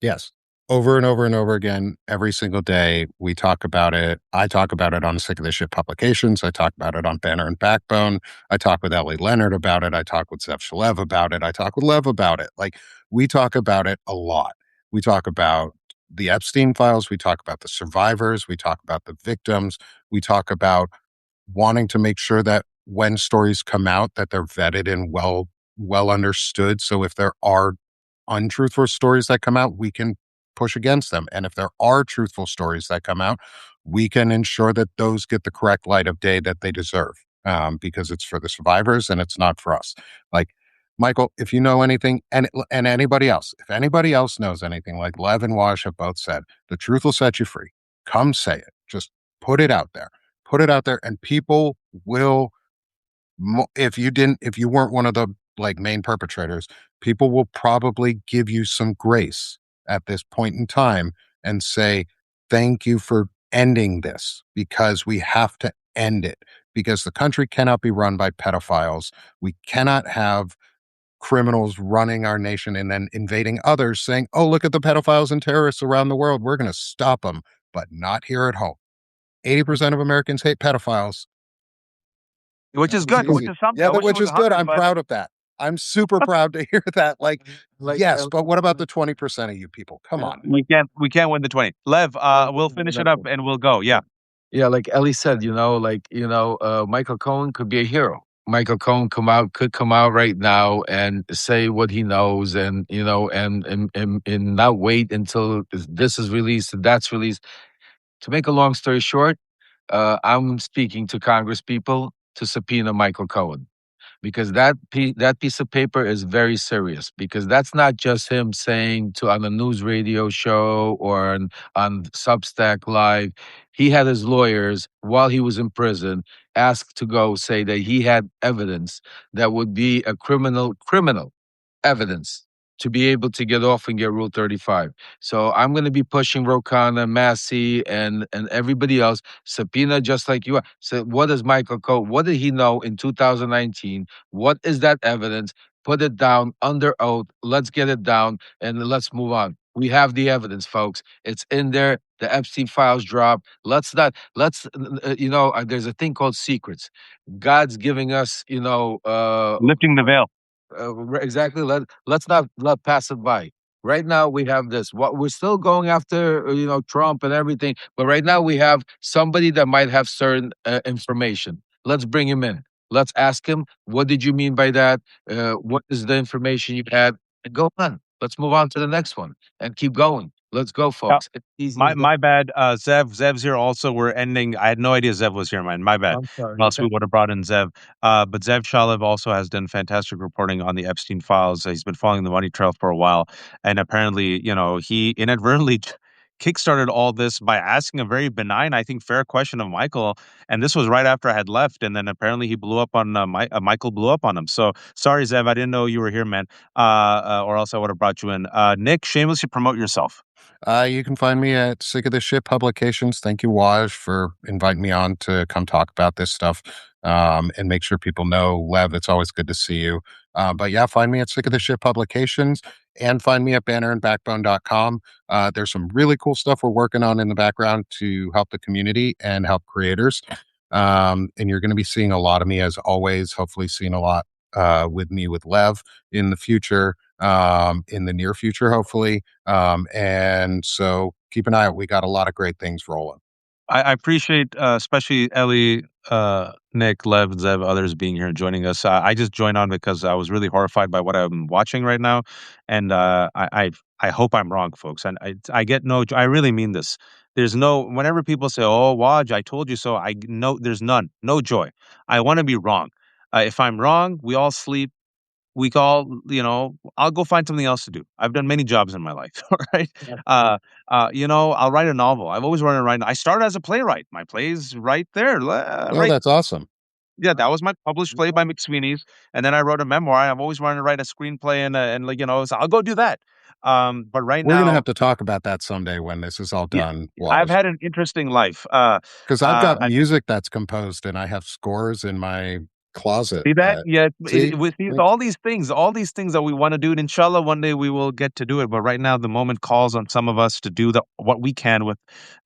Yes. Over and over and over again, every single day, we talk about it. I talk about it on Sick of This Shit publications. I talk about it on Banner and Backbone. I talk with Ellie Leonard about it. I talk with Zev Shalev about it. I talk with Lev about it. Like, we talk about it a lot. We talk about the Epstein files. We talk about the survivors. We talk about the victims. We talk about wanting to make sure that when stories come out, that they're vetted and well understood. So if there are untruthful stories that come out, we can push against them. And if there are truthful stories that come out, we can ensure that those get the correct light of day that they deserve, because it's for the survivors and it's not for us. Like, Michael, if you know anything, and anybody else, if anybody else knows anything, like Lev and Wash have both said, the truth will set you free. Come say it. Just put it out there. Put it out there, and people will. If you weren't one of the main perpetrators, people will probably give you some grace at this point in time and say, thank you for ending this, because we have to end it, because the country cannot be run by pedophiles. We cannot have criminals running our nation and then invading others saying, oh, look at the pedophiles and terrorists around the world. We're going to stop them, but not here at home. 80% of Americans hate pedophiles. Which is good. Which is something. Yeah, which is good. I'm proud of that. I'm super proud to hear that. Yes, but what about the 20% of you people? Come on. We can't win the 20. Lev, we'll finish it up and we'll go. Yeah. Yeah, like Ellie said, Michael Cohen could be a hero. Michael Cohen could come out right now and say what he knows, and and not wait until this is released and that's released. To make a long story short, I'm speaking to Congress people to subpoena Michael Cohen, because that piece of paper is very serious, because that's not just him saying on a news radio show or on Substack Live. He had his lawyers, while he was in prison, asked to go say that he had evidence that would be a criminal evidence to be able to get off and get Rule 35. So I'm going to be pushing Rokana, Massey, and everybody else, subpoena just like you are. So what does Michael Cohen, what did he know in 2019? What is that evidence? Put it down under oath. Let's get it down and let's move on. We have the evidence, folks. It's in there. The Epstein files drop. There's a thing called secrets. God's giving us, Lifting the veil. Exactly. Let's not let pass it by. Right now we have this. What we're still going after, Trump and everything. But right now we have somebody that might have certain information. Let's bring him in. Let's ask him, what did you mean by that? What is the information you had? And go on. Let's move on to the next one and keep going. Let's go, folks. It's easy My as that. my bad. Zev's here also. We're ending. I had no idea Zev was here, man. My bad. I'm sorry. Or else we would have brought in Zev. But Zev Shalev also has done fantastic reporting on the Epstein files. He's been following the money trail for a while, and apparently, he inadvertently kickstarted all this by asking a very benign, I think, fair question of Michael. And this was right after I had left, and then apparently he blew up on Michael blew up on him. So sorry, Zev. I didn't know you were here, man. Or else I would have brought you in. Nick, shamelessly promote yourself. You can find me at Sick of the Shit Publications. Thank you, Waj, for inviting me on to come talk about this stuff and make sure people know. Lev, it's always good to see you. But yeah, find me at Sick of the Shit Publications and find me at bannerandbackbone.com. There's some really cool stuff we're working on in the background to help the community and help creators. And you're going to be seeing a lot of me as always, hopefully seeing a lot with me with Lev in the future, in the near future, hopefully. And so keep an eye out. We got a lot of great things rolling. I appreciate, especially Ellie, Nick, Lev, Zev, others being here and joining us. I just joined on because I was really horrified by what I'm watching right now, and I hope I'm wrong, folks. And I get no. I really mean this. There's no. Whenever people say, "Oh, Waj, I told you so," I know there's none. No joy. I want to be wrong. If I'm wrong, we all sleep. We all, I'll go find something else to do. I've done many jobs in my life, all right? Yeah. I'll write a novel. I've always wanted to write. I started as a playwright. My play's right there, Oh, right? that's awesome. Yeah, that was my published play by McSweeney's, and then I wrote a memoir. I've always wanted to write a screenplay, so I'll go do that. But right We're going to now, have to talk about that someday when this is all yeah, done, I've Waj. had an interesting life. Because I've got music that's composed and I have scores in my closet. See that? Yeah, See? with all these things that we want to do, and inshallah, one day we will get to do it. But right now, the moment calls on some of us to do what we can with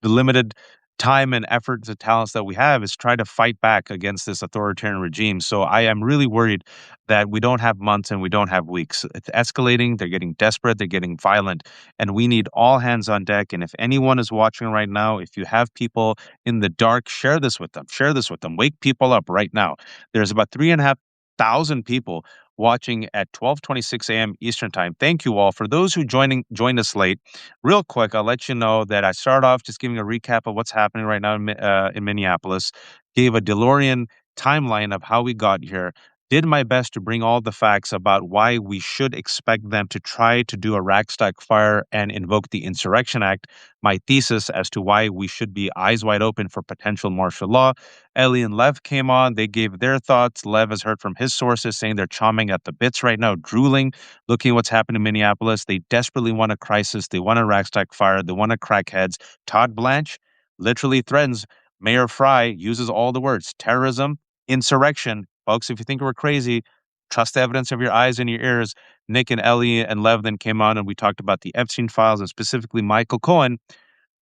the limited time and efforts and talents that we have is try to fight back against this authoritarian regime. So I am really worried that we don't have months and we don't have weeks. It's escalating. They're getting desperate. They're getting violent, and we need all hands on deck. And if anyone is watching right now, if you have people in the dark, share this with them. Share this with them. Wake people up right now. There's about 3,500 people watching at 12:26 a.m. Eastern Time. Thank you all. For those who joined us late, real quick, I'll let you know that I start off just giving a recap of what's happening right now in Minneapolis. Gave a DeLorean timeline of how we got here. Did my best to bring all the facts about why we should expect them to try to do a rack-stack fire and invoke the Insurrection Act. My thesis as to why we should be eyes wide open for potential martial law. Ellie and Lev came on. They gave their thoughts. Lev has heard from his sources saying they're chomping at the bits right now, drooling, looking at what's happened in Minneapolis. They desperately want a crisis. They want a rack-stack fire. They want to crack heads. Todd Blanche literally threatens. Mayor Fry uses all the words terrorism, insurrection. Folks, if you think we're crazy, trust the evidence of your eyes and your ears. Nick and Ellie and Lev then came on and we talked about the Epstein files and specifically Michael Cohen,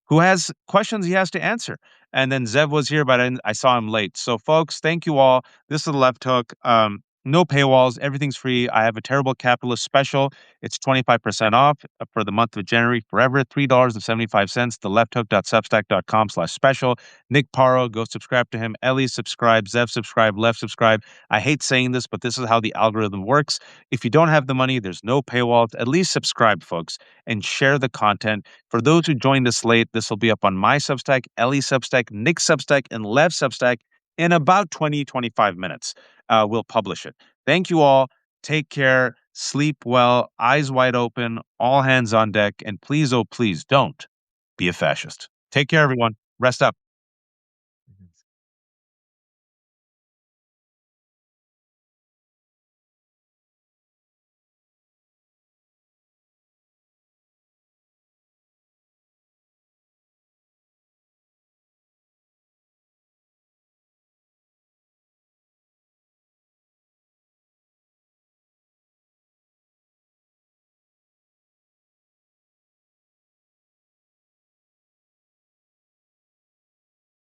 who has questions he has to answer. And then Zev was here, but I saw him late. So, folks, thank you all. This is the Left Hook. No paywalls. Everything's free. I have a terrible capitalist special. It's 25% off for the month of January forever. $3.75. thelefthook.substack.com/special. Nick Paro, go subscribe to him. Ellie, subscribe. Zev, subscribe. Left, subscribe. I hate saying this, but this is how the algorithm works. If you don't have the money, there's no paywalls. At least subscribe, folks, and share the content. For those who joined us late, this will be up on my Substack, Ellie's Substack, Nick's Substack, and Lev's Substack in about 20-25 minutes. We'll publish it. Thank you all. Take care. Sleep well. Eyes wide open. All hands on deck. And please, oh, please don't be a fascist. Take care, everyone. Rest up.